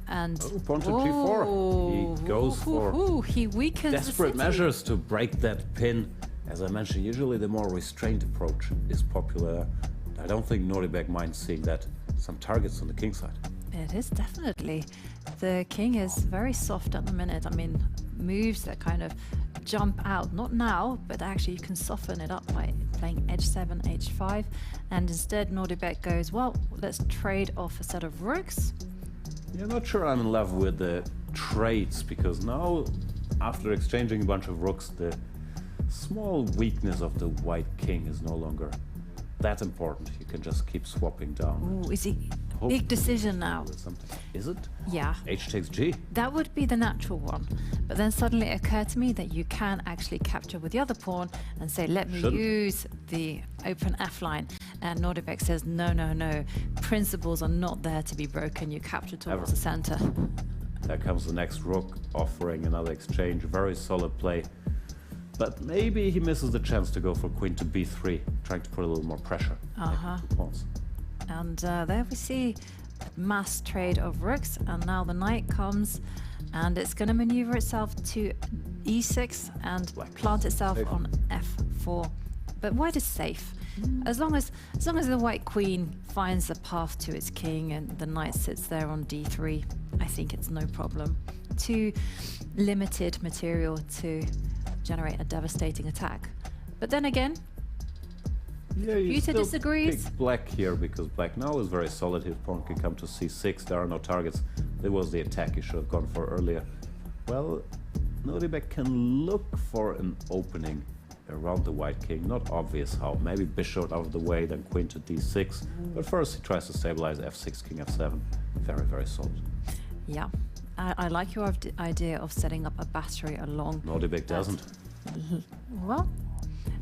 and... Oh, pawn to g4. He goes for he weakens desperate measures to break that pin. As I mentioned, usually the more restrained approach is popular. I don't think Nodirbek minds seeing that some targets on the king side. It is definitely. The king is very soft at the minute. I mean, moves that kind of jump out, not now, but actually you can soften it up by playing h7, h5. And instead Nodirbek goes, well, let's trade off a set of rooks. Yeah, not sure I'm in love with the trades, because now, after exchanging a bunch of rooks, the small weakness of the white king is no longer that important. You can just keep swapping down. Ooh, is he... Big decision now. Is it? Yeah. H takes G. That would be the natural one. But then suddenly it occurred to me that you can actually capture with the other pawn and say, let me use the open F line. And Nodirbek says, no, no, no. Principles are not there to be broken. You capture towards the center. There comes the next rook, offering another exchange. Very solid play. But maybe he misses the chance to go for queen to b3, trying to put a little more pressure. And there we see a mass trade of rooks, and now the knight comes, and it's going to maneuver itself to e6 and plant itself on f4. But white is safe. As long as the white queen finds a path to its king and the knight sits there on d3, I think it's no problem. Too limited material to generate a devastating attack. But then again, Peter disagrees. Pick black here because black now is very solid. His pawn can come to c6. There are no targets. There was the attack he should have gone for earlier. Well, Nodirbek can look for an opening around the white king. Not obvious how. Maybe bishop out of the way, then queen to d6. But first he tries to stabilize f6, king f7. Very, very solid. Yeah. I like your idea of setting up a battery along. Nodirbek doesn't. Well,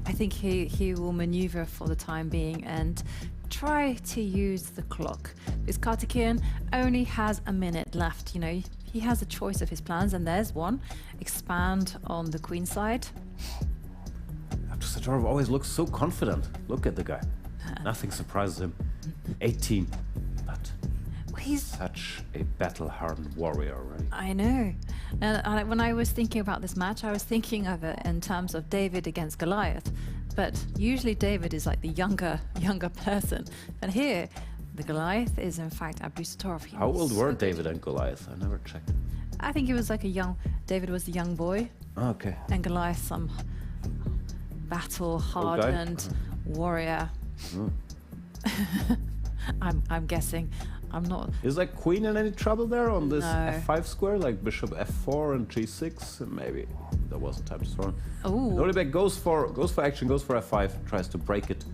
I think he will maneuver for the time being and try to use the clock. Because Karthikeyan only has a minute left. You know, he has a choice of his plans, and there's one. Expand on the queen side. Abdusattorov always looks so confident. Look at the guy. Nothing surprises him. 18. But he's such a battle-hardened warrior already. I know. And when I was thinking about this match, I was thinking of it in terms of David against Goliath. But usually David is like the younger person. And here, the Goliath is in fact Abdusattorov. How old were David and Goliath? I never checked. I think he was like David was the young boy. Okay. And Goliath some battle-hardened warrior. I'm guessing. I'm not. Is like queen in any trouble there on this f5 square, like bishop f4 and g6? And maybe there wasn't time to throw. Nodirbek goes for action, goes for f5, tries to break it.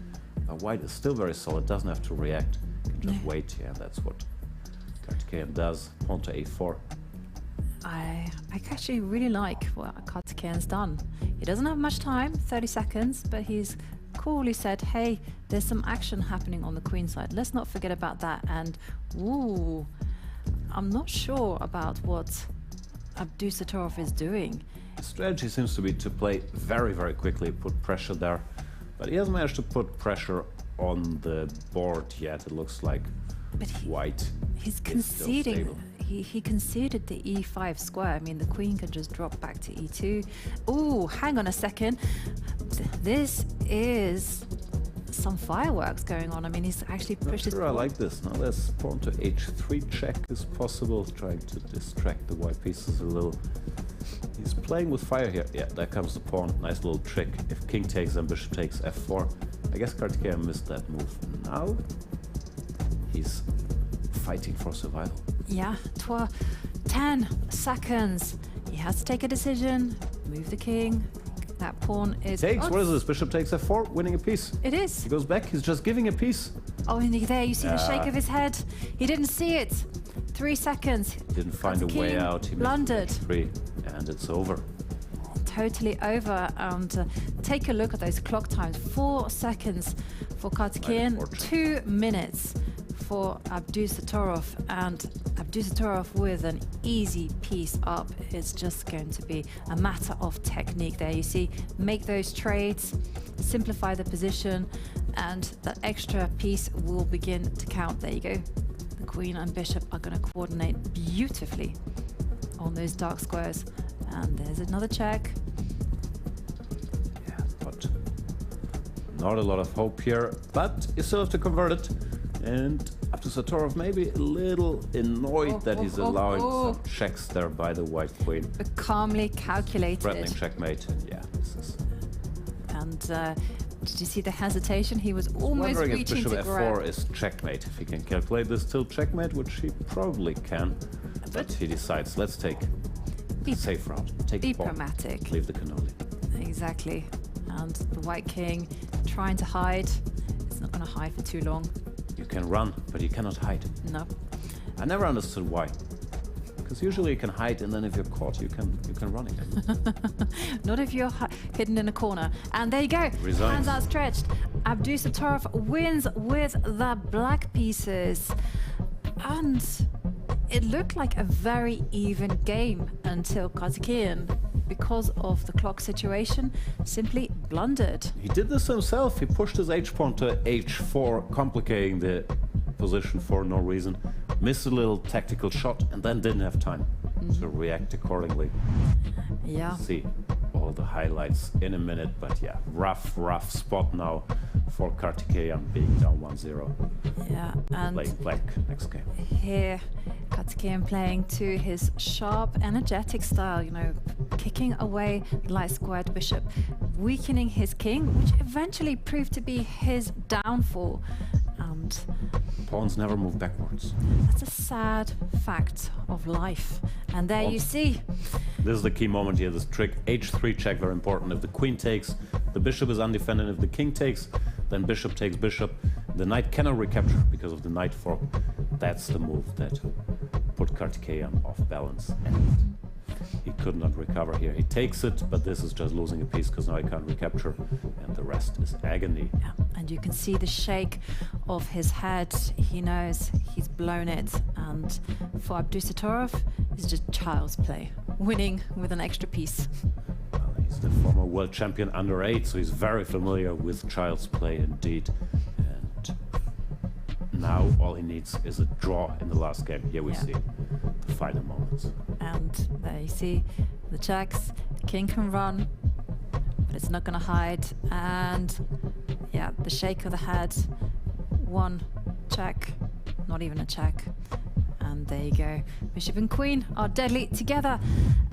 White is still very solid, doesn't have to react. Can just wait. Yeah, that's what Karthikeyan does. Pawn to a4. I actually really like what Karthikeyan's done. He doesn't have much time, 30 seconds, but he's coolly said, hey, there's some action happening on the queen side. Let's not forget about that. And, ooh, I'm not sure about what Abdusattorov is doing. The strategy seems to be to play very, very quickly, put pressure there. But he hasn't managed to put pressure on the board yet. It looks like white he's conceding. He conceded the e5 square. I mean, the queen can just drop back to e2. Ooh, hang on a second. This is some fireworks going on. I mean, he's actually pushed his pawn. I like this. Now there's pawn to h3 check is possible, trying to distract the white pieces a little. He's playing with fire here. Yeah, there comes the pawn. Nice little trick. If king takes, then bishop takes f4. I guess Karthikeyan missed that move. Now he's fighting for survival. Yeah, 10 seconds. He has to take a decision. Move the king. That pawn is... Takes, what is this? Bishop takes f4, winning a piece. It is. He goes back, he's just giving a piece. Oh, and there you see the shake of his head. He didn't see it. 3 seconds. Didn't find a way out. He blundered. And it's over. Totally over. And take a look at those clock times. 4 seconds for Karthikeyan, 2 minutes for Abdusattorov, and Abdusattorov with an easy piece up. It's just going to be a matter of technique there. You see, make those trades, simplify the position, and that extra piece will begin to count. There you go. The queen and bishop are going to coordinate beautifully on those dark squares. And there's another check. Yeah, but not a lot of hope here, but you still have to convert it. And Abdusattorov maybe a little annoyed that he's allowing some checks there by the white queen. But calmly calculated. Threatening checkmate. Yeah, this is... And did you see the hesitation? He was almost reaching to grab. Bishop f4 is checkmate. If he can calculate this till checkmate, which he probably can. But he decides, let's take the safe route. Take the pawn. Diplomatic. Leave the cannoli. Exactly. And the white king trying to hide. It's not going to hide for too long. You can run, but you cannot hide. No. I never understood why. Because usually you can hide, and then if you're caught, you can run again. Not if you're hidden in a corner. And there you go. Resigns. Hands outstretched. Abdusattorov wins with the black pieces. And it looked like a very even game until Karthikeyan, because of the clock situation, simply blundered. He did this himself. He pushed his h-pawn to h4, complicating the position for no reason. Missed a little tactical shot and then didn't have time to react accordingly. Yeah. See all the highlights in a minute, but yeah, rough spot now for Karthikeyan being down 1-0. Yeah, and Playing black next game. here Karthikeyan playing to his sharp, energetic style, you know, kicking away the light squared bishop, weakening his king, which eventually proved to be his downfall. And Pawns never move backwards. that's a sad fact of life. And there you see. This is the key moment here, this trick. h3 check, very important. If the queen takes, the bishop is undefended. If the king takes, then bishop takes bishop. The knight cannot recapture because of the knight fork. That's the move that put Karthikeyan off balance. And he could not recover here. He takes it, but this is just losing a piece because now he can't recapture. And the rest is agony. Yeah, and you can see the shake of his head. He knows he's blown it. And for Abdusattorov, it's just child's play, winning with an extra piece. Well, he's the former world champion under 8, so he's very familiar with child's play indeed. And now all he needs is a draw in the last game. Here we see the final moments. And there you see the checks. The king can run, but it's not going to hide. And yeah, the shake of the head. One check, not even a check. And there you go. Bishop and queen are deadly together.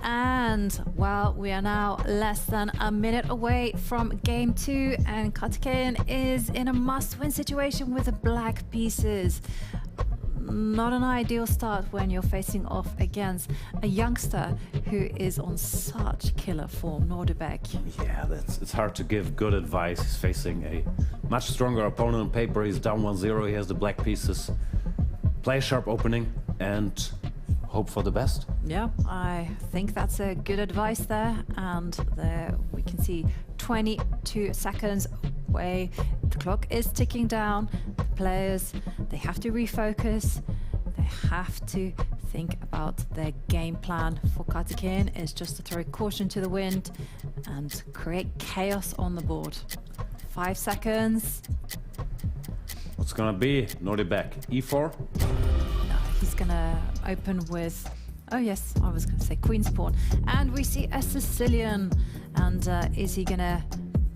And, well, we are now less than a minute away from game 2. And Karthikeyan is in a must-win situation with the black pieces. Not an ideal start when you're facing off against a youngster who is on such killer form, Nodirbek. Yeah, it's hard to give good advice. He's facing a much stronger opponent on paper. He's down 1-0. He has the black pieces. Play a sharp opening and hope for the best. Yeah, I think that's a good advice there. And there we can see 22 seconds away. The clock is ticking down. The players, they have to refocus. They have to think about their game plan. For Karthikeyan is just to throw caution to the wind and create chaos on the board. 5 seconds. What's gonna be? Nodirbek, e4? No, he's gonna open with, oh yes, I was gonna say queen's pawn. And we see a Sicilian. And is he gonna...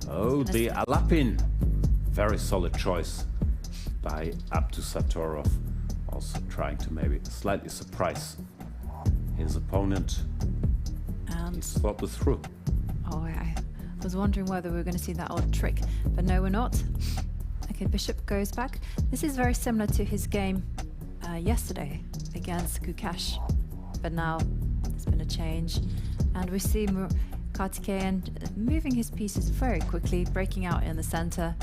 Oh, the Alapin. Very solid choice by Abdusattorov. Also trying to maybe slightly surprise his opponent. And He's thought this through. oh, I was wondering whether we were going to see that odd trick, but no, we're not. Okay, bishop goes back. This is very similar to his game yesterday against Gukesh, but now there's been a change, and we see Karthikeyan moving his pieces very quickly, breaking out in the center,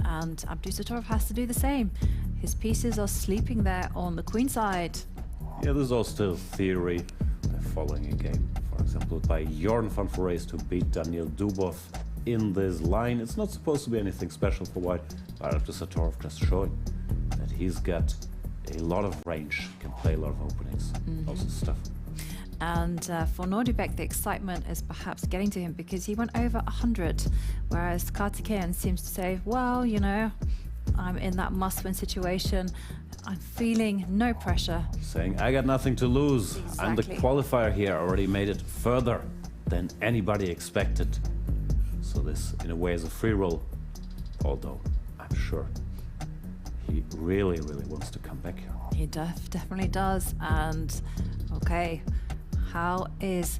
and Abdusattorov has to do the same. His pieces are sleeping there on the queen side. Yeah, this is all still theory. They're following a game, for example, by Jorn van Foreys to beat Daniil Dubov in this line. It's not supposed to be anything special for white, but Abdusattorov just showing that he's got a lot of range, can play a lot of openings, also stuff. And for Nodirbek, the excitement is perhaps getting to him because he went over 100, whereas Karthikeyan seems to say, well, you know, I'm in that must-win situation. I'm feeling no pressure. Saying, I got nothing to lose. Exactly. I'm the qualifier here, already made it further than anybody expected. So this, in a way, is a free roll, although I'm sure he really wants to come back here. He definitely does. And, okay, how is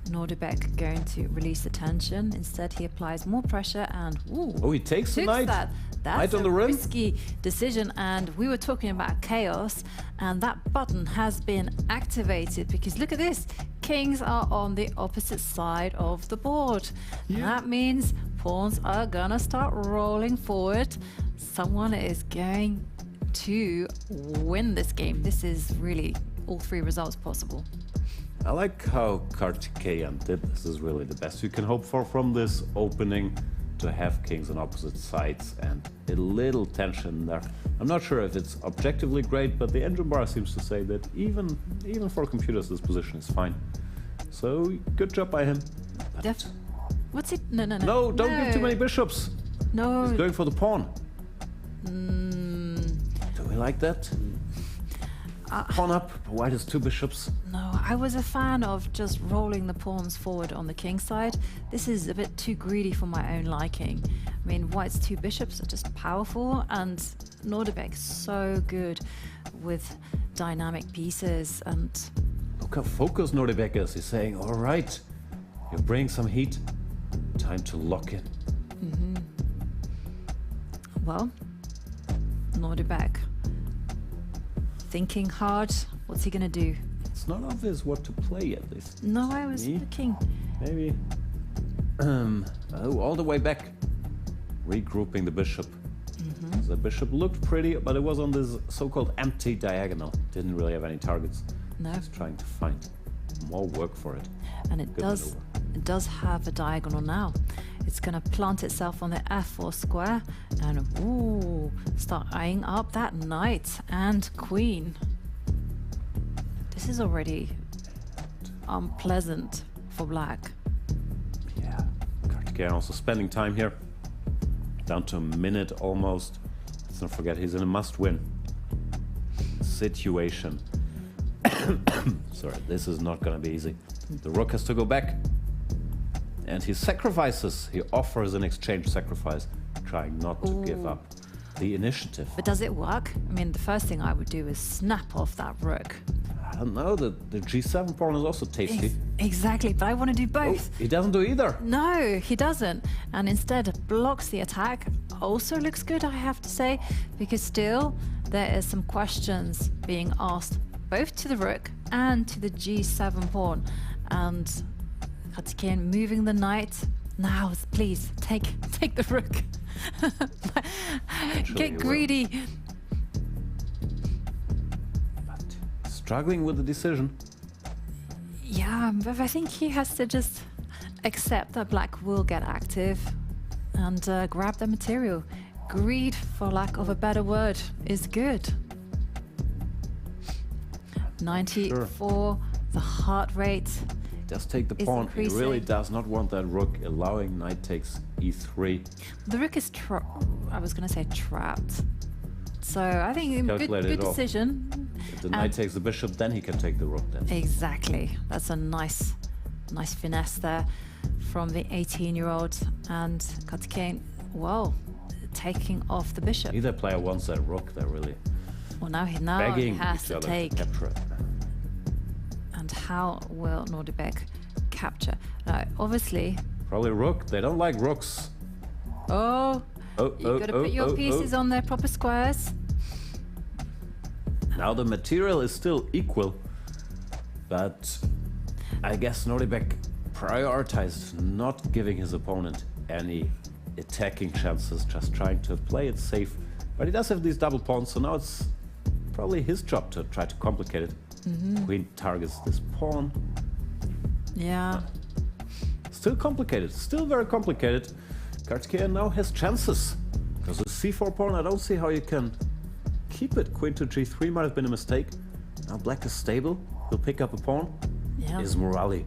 Nodirbek going to release the tension? Instead, he applies more pressure and, ooh, Oh, he takes the took knight. that. That's Knight on a the rim. risky decision, and we were talking about chaos, and that button has been activated because look at this, kings are on the opposite side of the board. And that means pawns are gonna start rolling forward. Someone is going to win this game. This is really all 3 results possible. I like how Karthikeyan did. This is really the best you can hope for from this opening. to have kings on opposite sides and a little tension there. I'm not sure if it's objectively great, but the engine bar seems to say that even for computers this position is fine. So good job by him. What's it? No. No, don't give too many bishops. No. He's going for the pawn. Do we like that? Pawn up, white has 2 bishops. No, I was a fan of just rolling the pawns forward on the king side. This is a bit too greedy for my own liking. I mean, white's 2 bishops are just powerful, and Nodirbek so good with dynamic pieces. And look how focused Nodirbek is. He's saying, all right, you're bringing some heat. Time to lock in. Well, Nodirbek thinking hard. What's he gonna do? It's not obvious what to play at least. No, I was looking. Maybe. Oh, all the way back. Regrouping the bishop. The bishop looked pretty, but it was on this so-called empty diagonal. Didn't really have any targets. No. Just trying to find more work for it. And it does have a diagonal now. It's going to plant itself on the f4 square and start eyeing up that knight and queen. This is already unpleasant for black. Yeah, Karthikeyan also spending time here. Down to a minute almost. Let's not forget he's in a must-win situation. Sorry, this is not going to be easy. The rook has to go back. And he sacrifices. He offers an exchange sacrifice, trying not to give up the initiative. But does it work? I mean, the first thing I would do is snap off that rook. I don't know, the g7 pawn is also tasty. Exactly, but I want to do both. Oh, he doesn't do either. No, he doesn't. And instead blocks the attack. Also looks good, I have to say, because still there is some questions being asked both to the rook and to the g7 pawn. And Karthikeyan moving the knight. Now, please, take the rook. Get greedy. But struggling with the decision. Yeah, but I think he has to just accept that black will get active and grab the material. Greed, for lack of a better word, is good. 94, the heart rate. Does take the pawn. Increasing. He really does not want that rook, allowing knight takes e3. The rook is I was going to say trapped. So I think good decision. If the knight takes the bishop, then he can take the rook then. Exactly. That's a nice finesse there from the 18-year-old. And Karthikeyan, well, taking off the bishop. Neither player wants that rook. They're really Well, now begging he has each to other take. to capture it. And how will Nodirbek capture? Now, obviously. Probably rook. They don't like rooks. You got to put your pieces on their proper squares. Now the material is still equal, but I guess Nodirbek prioritized not giving his opponent any attacking chances, just trying to play it safe. But he does have these double pawns, so now it's probably his job to try to complicate it. Queen targets this pawn. Yeah. Still complicated, still very complicated. Karthikeyan now has chances. Because the c4 pawn, I don't see how you can keep it. Queen to g3 might have been a mistake. Now black is stable. He'll pick up a pawn. Yeah. Is Murali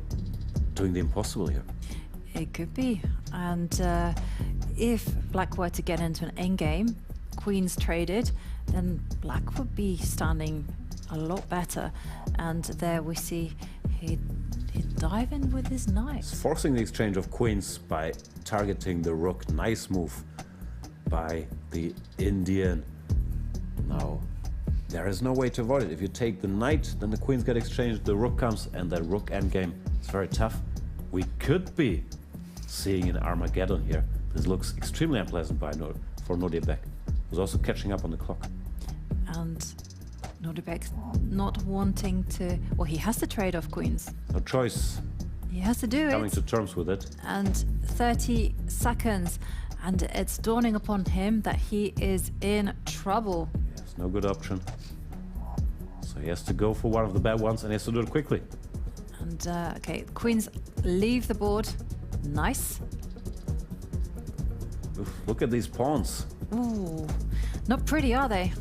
doing the impossible here? It could be. And if black were to get into an endgame, queens traded, then black would be standing a lot better. And there we see he'd dive in with his knight. He's forcing the exchange of queens by targeting the rook. Nice move by the Indian. Now, there is no way to avoid it. If you take the knight, then the queens get exchanged, the rook comes, and that rook endgame is very tough. We could be seeing an Armageddon here. This looks extremely unpleasant for Nodirbek, who's also catching up on the clock. And Nodirbek not wanting to... Well, he has to trade off queens. No choice. He has to do it. Coming to terms with it. And 30 seconds. And it's dawning upon him that he is in trouble. Yes, no good option. So he has to go for one of the bad ones, and he has to do it quickly. And, okay, queens leave the board. Nice. Oof, look at these pawns. Ooh, not pretty, are they?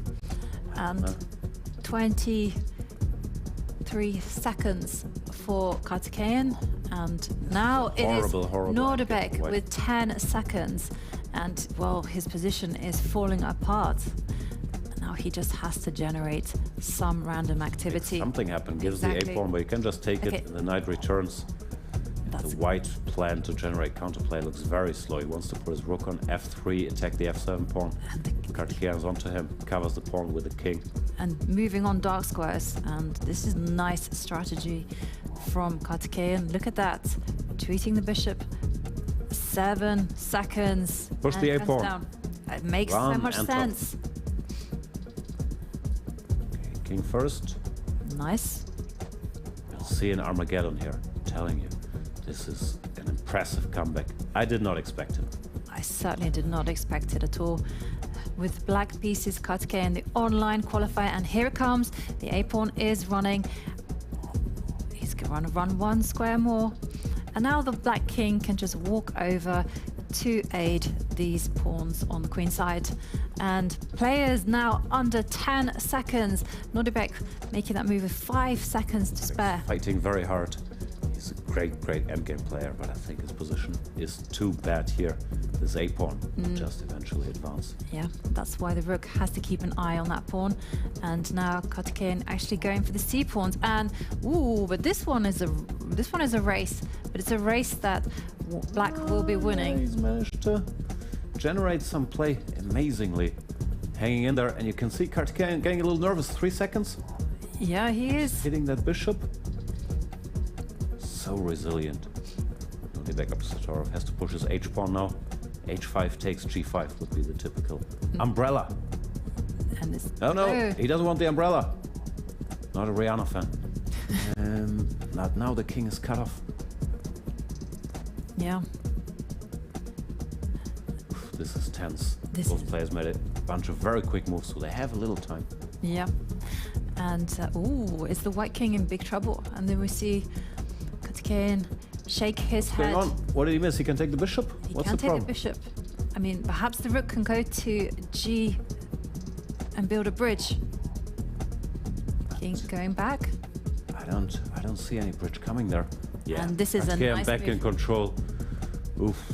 And 23 seconds for Karthikeyan, and now it is Nodirbek with 10 seconds, and well, his position is falling apart. Now he just has to generate some random activity. Something happened, gives the a-pawn, but you can just take it and the knight returns. The white plan to generate counterplay looks very slow. He wants to put his rook on f3, attack the f7 pawn. Karthikeyan is onto him, covers the pawn with the king. And moving on dark squares, and this is nice strategy from Karthikeyan. Look at that, tweeting the bishop. 7 seconds. Push the a-pawn. It makes so much sense. Okay, king first. Nice. You'll see an Armageddon here, I'm telling you. This is an impressive comeback. I did not expect it. I certainly did not expect it at all. With black pieces, Karthikeyan, the online qualifier, and here it comes. The a-pawn is running. He's going to run 1 square more. And now the black king can just walk over to aid these pawns on the queen side. And players now under 10 seconds. Nodirbek making that move with 5 seconds to spare. Fighting very hard. He's a great endgame player, but I think his position is too bad here. This a-pawn will just eventually advance. Yeah, that's why the rook has to keep an eye on that pawn. And now Karthikeyan actually going for the c-pawns. And ooh, but this one is a race. But it's a race that black will be winning. He's managed to generate some play amazingly, hanging in there, and you can see Karthikeyan getting a little nervous. 3 seconds. Yeah, he is hitting that bishop. So resilient. Nodirbek Abdusattorov has to push his h-pawn now. h5 takes g5 would be the typical umbrella. And it's no, he doesn't want the umbrella. Not a Rihanna fan. Now the king is cut off. Yeah. This is tense. Both players made a bunch of very quick moves, so they have a little time. Yeah. And ooh, is the white king in big trouble? And then we see Karthikeyan shake his head. What's going on? What did he miss? He can take the bishop? What's the problem? He can take the bishop. I mean, perhaps the rook can go to g and build a bridge. King going back. I don't see any bridge coming there. Yeah. And this is a nice back move. in control. Oof.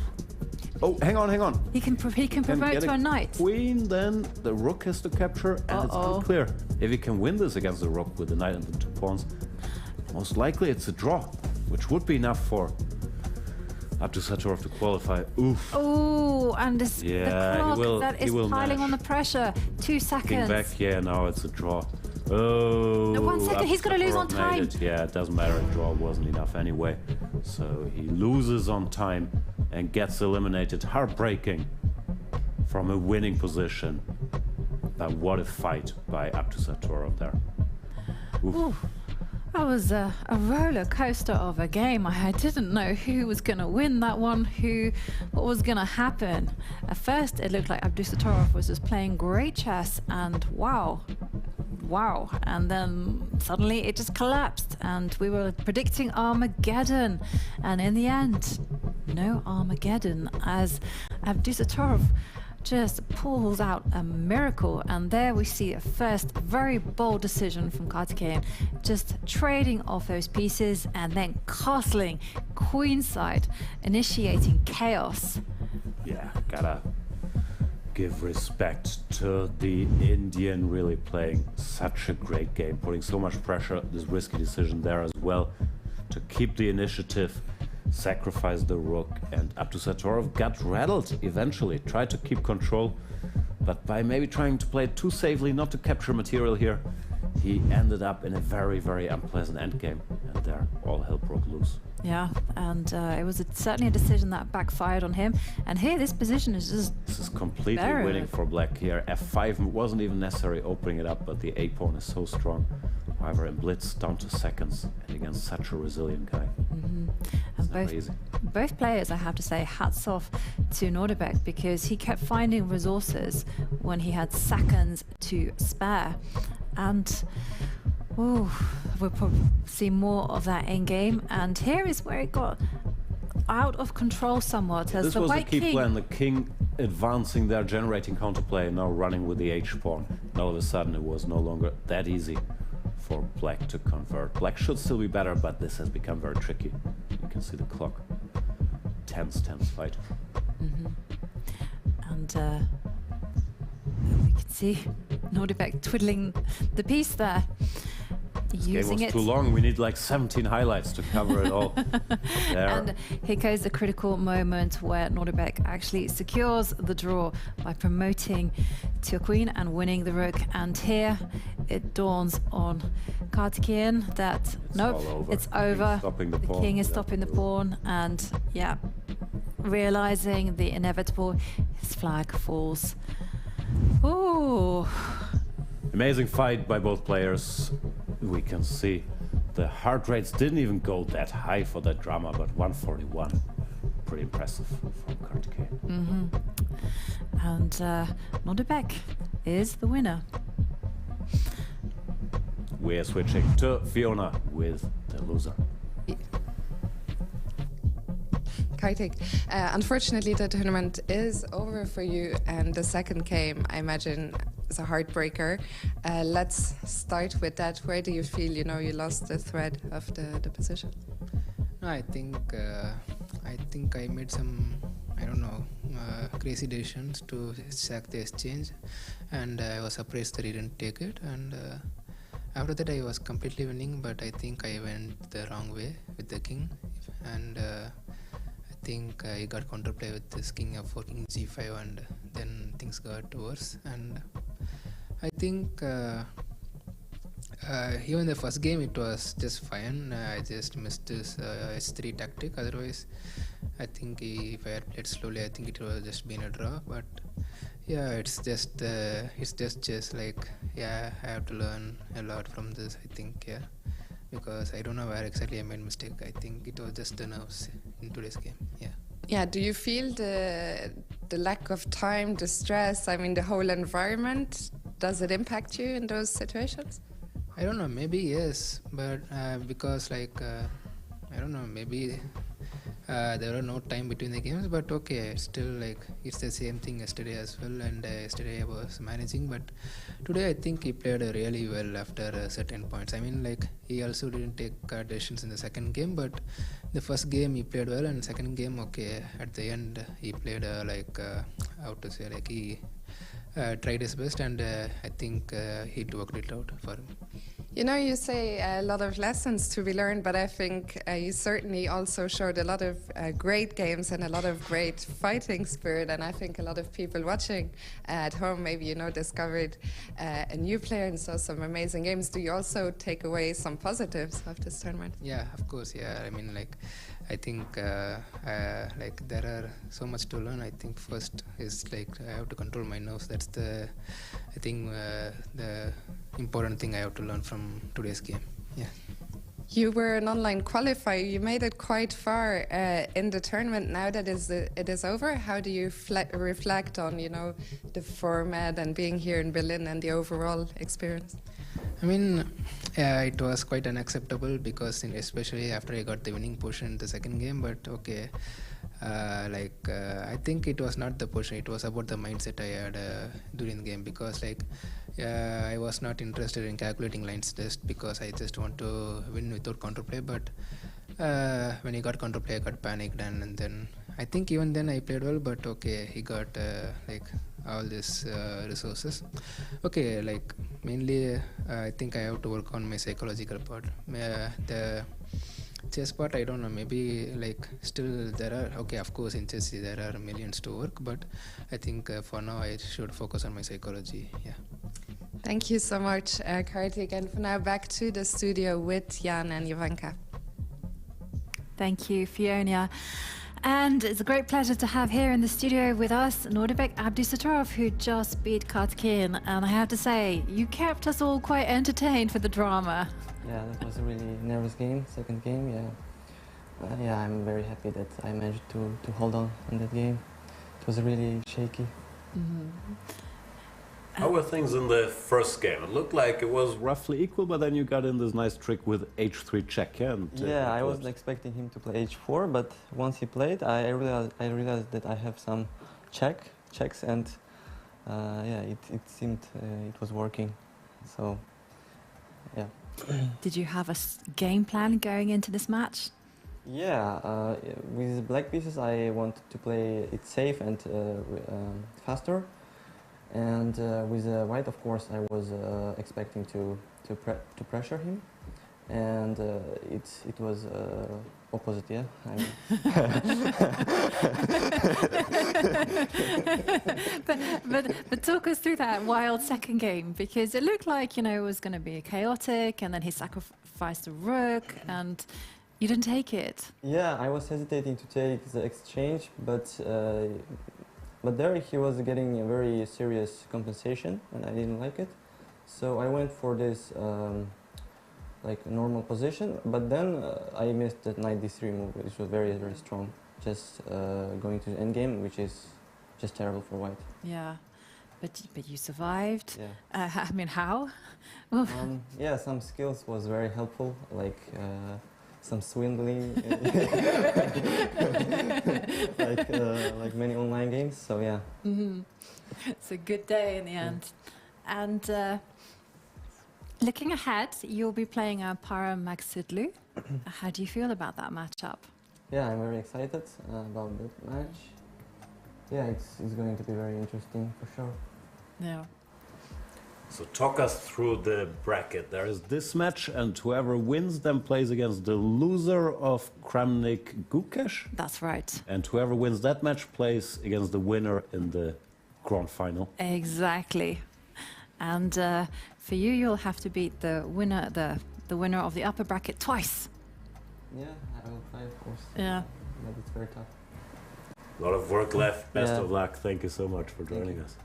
Oh, hang on. He can promote to a knight. Queen, then the rook has to capture, and it's unclear if he can win this against the rook with the knight and the 2 pawns. Most likely it's a draw, which would be enough for Abdusattorov to qualify. Oof. Oh, and the clock that is piling on the pressure. 2 seconds. King back, yeah, now it's a draw. Oh, no, 1 second, he's going to lose on time. Yeah, it doesn't matter, a draw wasn't enough anyway. So he loses on time and gets eliminated. Heartbreaking from a winning position. But what a fight by Abdusattorov there. Oof. Ooh, that was a roller coaster of a game. I didn't know who was going to win that one, what was going to happen. At first, it looked like Abdusattorov was just playing great chess, and wow. And then suddenly it just collapsed, and we were predicting Armageddon, and in the end, no Armageddon, as Abdusattorov just pulls out a miracle. And there we see a first very bold decision from Karthikeyan, just trading off those pieces and then castling queenside, initiating chaos. Yeah, gotta give respect to the Indian, really playing such a great game, putting so much pressure, this risky decision there as well, to keep the initiative, sacrifice the rook, and Abdusattorov got rattled eventually, tried to keep control, but by maybe trying to play it too safely, not to capture material here, he ended up in a very, very unpleasant endgame, and there all hell broke loose. Yeah, and it was certainly a decision that backfired on him. And here, this position is just... This is completely winning for black here. F5 wasn't even necessary opening it up, but the a-pawn is so strong. However, in blitz, down to seconds, and against such a resilient guy. And both players, I have to say, hats off to Nodirbek, because he kept finding resources when he had seconds to spare. And we'll probably see more of that in game. And here is where it got out of control somewhat. As This the was the white key king, plan, the king advancing there, generating counterplay, now running with the h-pawn. And all of a sudden it was no longer that easy for black to convert. Black should still be better, but this has become very tricky. You can see the clock. Tense fight. and we can see Nodirbek twiddling the piece there. This game Using was it. too long. We need like 17 highlights to cover it all. There. And here goes the critical moment where Nodirbek actually secures the draw by promoting to a queen and winning the rook. And here it dawns on Karthikeyan that nope, all over. it's The king's over. stopping the The pawn. king is Yeah. stopping the pawn, and yeah, realizing the inevitable, his flag falls. Ooh. Amazing fight by both players. We can see the heart rates didn't even go that high for that drama, but 141. Pretty impressive from Karthikeyan. And Nodirbek is the winner. We're switching to Fiona with the loser. Kartik, unfortunately the tournament is over for you, and the second game, I imagine, is a heartbreaker. Let's start with that. Where do you feel, you lost the thread of the position? No, I think I made some, crazy decisions to sack the exchange, and I was surprised that he didn't take it. And after that, I was completely winning, but I think I went the wrong way with the king, and I think I got counterplay with this king f4, king g5, and then things got worse. And I think even the first game it was just fine. I just missed this h3 tactic. Otherwise, I think if I had played slowly, I think it would have just been a draw. But yeah, it's just chess. Like, yeah, I have to learn a lot from this, I think. Yeah, because I don't know where exactly I made mistake. I think it was just the nerves in today's game. Yeah. Yeah, do you feel the lack of time, the stress, the whole environment, does it impact you in those situations? I don't know, maybe yes, but because I don't know, maybe there were no time between the games, but okay, still it's the same thing yesterday as well, and yesterday I was managing, but today I think he played really well after certain points. He also didn't take decisions in the second game, but the first game he played well, and second game, okay, at the end he played he tried his best, and I think he worked it out for him. You say a lot of lessons to be learned, but I think you certainly also showed a lot of great games and a lot of great fighting spirit, and I think a lot of people watching at home maybe, discovered a new player and saw some amazing games. Do you also take away some positives of this tournament? Yeah, of course, yeah. I think there are so much to learn. I think first is I have to control my nerves. That's the important thing I have to learn from today's game. Yeah. You were an online qualifier. You made it quite far in the tournament. Now that it is over, how do you reflect on the format and being here in Berlin and the overall experience? It was quite unacceptable because especially after I got the winning position in the second game, but okay, I think it was not the position, it was about the mindset I had during the game, because I was not interested in calculating lines just because I just want to win without counterplay, but when he got counterplay I got panicked, and then I think even then I played well, but okay, he got all these resources. Okay, mainly I think I have to work on my psychological part. The chess part, I don't know, maybe still there are, okay, of course in chess there are millions to work, but I think for now I should focus on my psychology. Yeah. Thank you so much, Kartik, and for now back to the studio with Jan and Jovanka. Thank you, Fiona. And it's a great pleasure to have here in the studio with us Nodirbek Abdusattorov, who just beat Karthikeyan. And I have to say, you kept us all quite entertained for the drama. Yeah, that was a really nervous game, second game, yeah. Yeah, I'm very happy that I managed to hold on in that game. It was really shaky. How were things in the first game? It looked like it was roughly equal, but then you got in this nice trick with h3 check. Yeah, I wasn't expecting him to play h4, but once he played, I realized that I have some checks, and yeah, it seemed it was working. So, yeah. Did you have a game plan going into this match? Yeah, with black pieces, I wanted to play it safe and faster. And with white, of course, I was expecting to pressure him, and it was opposite. Yeah. But talk us through that wild second game, because it looked like, you know, it was going to be chaotic, and then he sacrificed a rook, and you didn't take it. Yeah, I was hesitating to take the exchange, but there he was getting a very serious compensation, and I didn't like it. So I went for this like normal position, but then I missed that knight d3 move, which was very, very strong. Just going to the endgame, which is just terrible for white. Yeah, but you survived. Yeah. I mean, how? Yeah, some skills was very helpful, like some swindling, like many online games. So yeah. Mm-hmm. It's a good day in the end. And looking ahead, you'll be playing Parham Maghsoodloo. How do you feel about that matchup? Yeah, I'm very excited about that match. Yeah, it's going to be very interesting for sure. Yeah. So talk us through the bracket. There is this match, and whoever wins then plays against the loser of Kramnik Gukesh. That's right. And whoever wins that match plays against the winner in the grand final. Exactly. And for you, you'll have to beat the winner, the winner of the upper bracket twice. Yeah, I will try, of course. Yeah. But it's very tough. A lot of work left. Best Yeah. of luck. Thank you so much for joining us.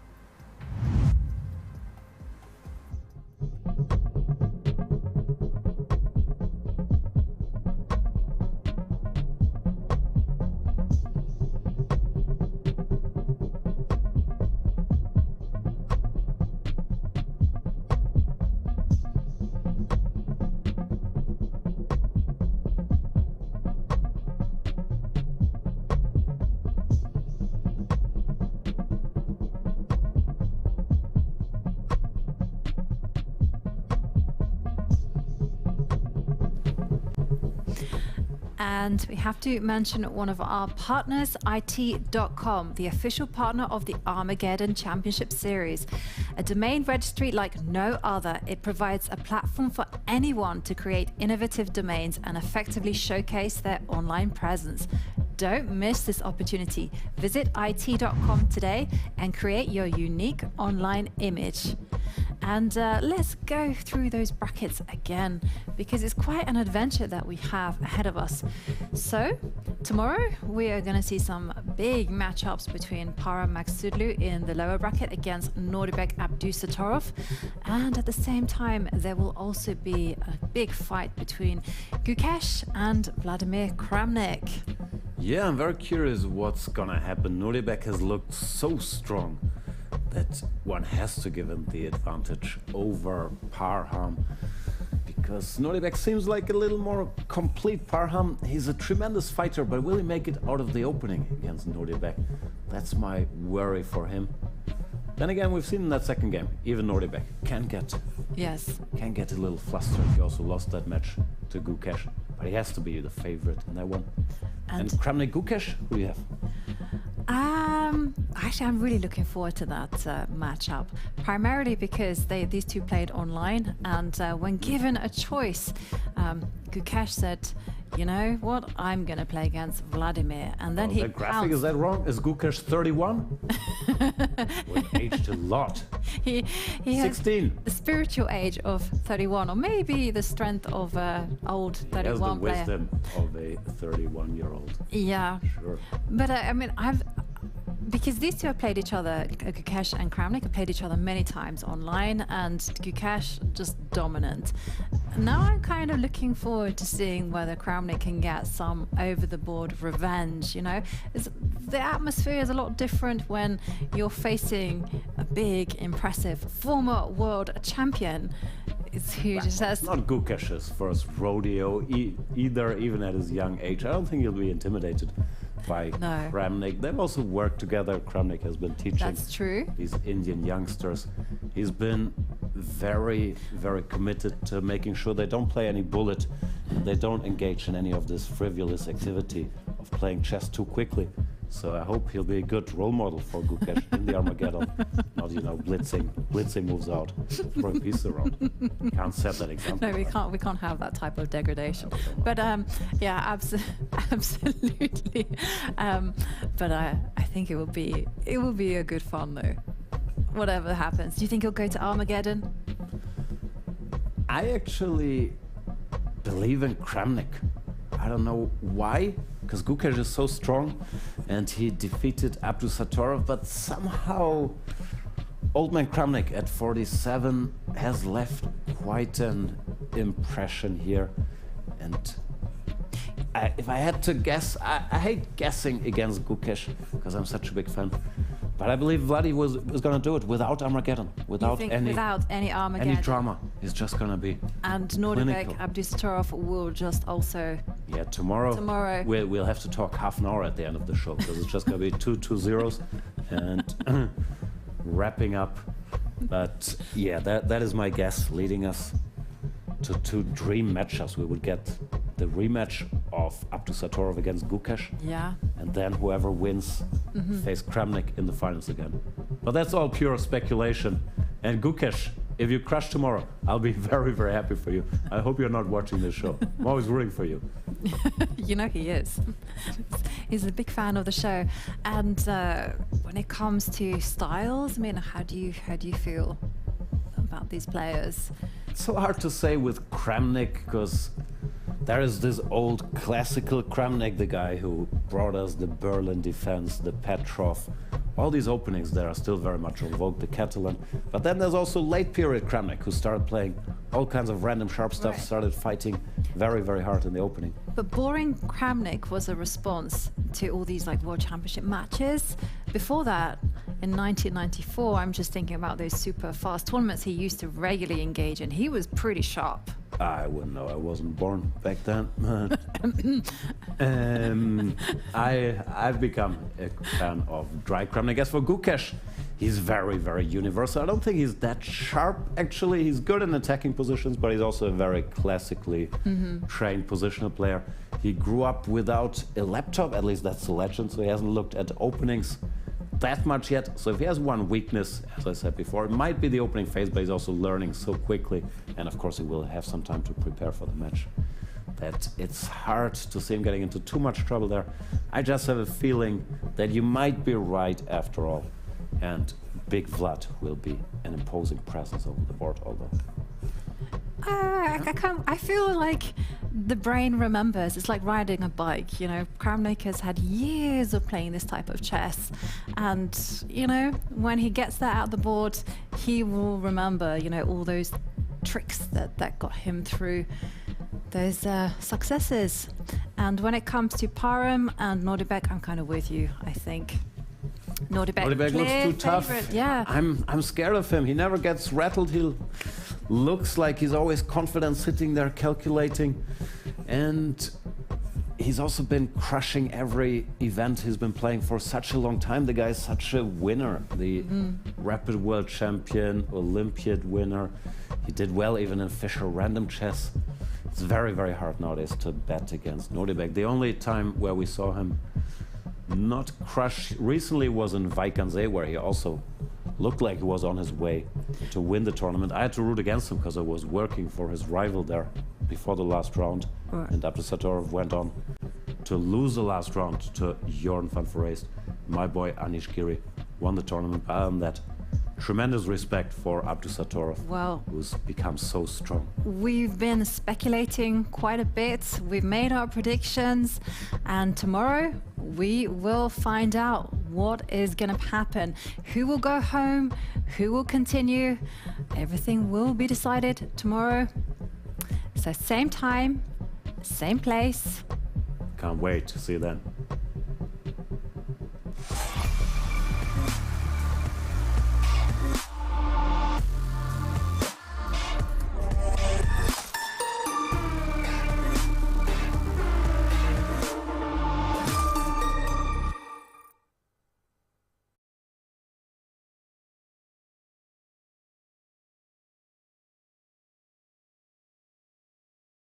And we have to mention one of our partners, IT.com, the official partner of the Armageddon Championship Series. A domain registry like no other, it provides a platform for anyone to create innovative domains and effectively showcase their online presence. Don't miss this opportunity. Visit IT.com today and create your unique online image. And let's go through those brackets again, because it's quite an adventure that we have ahead of us. So tomorrow we are going to see some big matchups between Parham Maghsoodloo in the lower bracket against Nodirbek Abdusattorov, and at the same time there will also be a big fight between Gukesh and Vladimir Kramnik. Yeah, I'm very curious what's gonna happen. Nodirbek has looked so strong that one has to give him the advantage over Parham, because Nodirbek seems like a little more complete. Parham, he's a tremendous fighter, but will he make it out of the opening against Nodirbek? That's my worry for him. Then again, we've seen in that second game, even Nodirbek can get a little flustered. He also lost that match to Gukesh, but he has to be the favorite in that one. And Kramnik Gukesh, who do you have? Actually, I'm really looking forward to that matchup, primarily because these two played online, and when given a choice, Gukesh said, you know what, I'm going to play against Vladimir. And then he that graphic, is that wrong? Is Gukesh 31? Well, aged a lot. He 16. has the spiritual age of 31, or maybe the strength of an old 31 player. He has the wisdom of a 31-year-old. Yeah. Sure. But I mean, because these two have played each other, Gukesh and Kramnik have played each other many times online, and Gukesh just dominant. Now I'm kind of looking forward to seeing whether Kramnik can get some over-the-board revenge, you know? The atmosphere is a lot different when you're facing a big, impressive former world champion who just has... Not Gukesh's first rodeo either, even at his young age. I don't think he'll be intimidated by Kramnik. They've also worked together. Kramnik has been teaching That's true. these Indian youngsters. He's been very, very committed to making sure they don't play any bullet, they don't engage in any of this frivolous activity of playing chess too quickly. So I hope he'll be a good role model for Gukesh in the Armageddon. Not, you know, blitzing moves out, throwing pieces around. Can't set that example. No, we can't have that type of degradation. But yeah, absolutely. But I think it will be a good fun though. Whatever happens. Do you think he'll go to Armageddon? I actually believe in Kramnik. I don't know why, because Gukesh is so strong and he defeated Abdusattorov, but somehow old man Kramnik at 47 has left quite an impression here. And if I had to guess, I hate guessing against Gukesh because I'm such a big fan. But I believe Vladimir was going to do it without Armageddon, without any Armageddon, any drama. It's just going to be and Nodirbek Abdusattorov will just also. Yeah, tomorrow we'll have to talk half an hour at the end of the show because it's just going to be 2 zeros and wrapping up. But yeah, that is my guess, leading us to 2 dream matchups. We would get the rematch of Abdusattorov against Gukesh. Yeah. And then whoever wins face Kramnik in the finals again. But that's all pure speculation. And Gukesh, if you crush tomorrow, I'll be very, very happy for you. I hope you're not watching this show. I'm always rooting for you. You know he is. He's a big fan of the show. And when it comes to styles, I mean, how do you feel about these players? It's so hard to say with Kramnik because there is this old classical Kramnik, the guy who brought us the Berlin defense, the Petrov, all these openings that are still very much on vogue, the Catalan. But then there's also late period Kramnik who started playing all kinds of random sharp stuff, started fighting very, very hard in the opening. But boring Kramnik was a response to all these like World Championship matches. Before that, in 1994, I'm just thinking about those super fast tournaments he used to regularly engage in. He was pretty sharp. I wouldn't know. I wasn't born back then. I've become a fan of dry Kramnik. As for Gukesh, he's very, very universal. I don't think he's that sharp, actually. He's good in attacking positions, but he's also a very classically trained positional player. He grew up without a laptop, at least that's the legend, so he hasn't looked at openings that much yet. So if he has one weakness, as I said before, it might be the opening phase, but he's also learning so quickly. And of course, he will have some time to prepare for the match. That it's hard to see him getting into too much trouble there. I just have a feeling that you might be right after all. And Big Vlad will be an imposing presence over the board, although. I feel like the brain remembers. It's like riding a bike, you know. Kramnik has had years of playing this type of chess, and you know, when he gets that out the board, he will remember, you know, all those tricks that got him through those successes. And when it comes to Parham and Nodirbek, I'm kind of with you. I think Nodirbek looks too tough. Yeah, I'm scared of him. He never gets rattled. He looks like he's always confident, sitting there calculating, and he's also been crushing every event he's been playing for such a long time. The guy is such a winner. The Rapid World Champion, Olympiad winner. He did well even in Fischer Random Chess. It's very, very hard nowadays to bet against Nodirbek. The only time where we saw him not crush recently was in Vaikanze, where he also looked like he was on his way to win the tournament. I had to root against him because I was working for his rival there before the last round. And Abdusattorov went on to lose the last round to Jorn van Foreest. My boy Anish Giri won the tournament. That tremendous respect for Abdusattorov, who's become so strong. We've been speculating quite a bit. We've made our predictions, and tomorrow we will find out what is going to happen. Who will go home? Who will continue? Everything will be decided tomorrow. So same time, same place. Can't wait to see you then.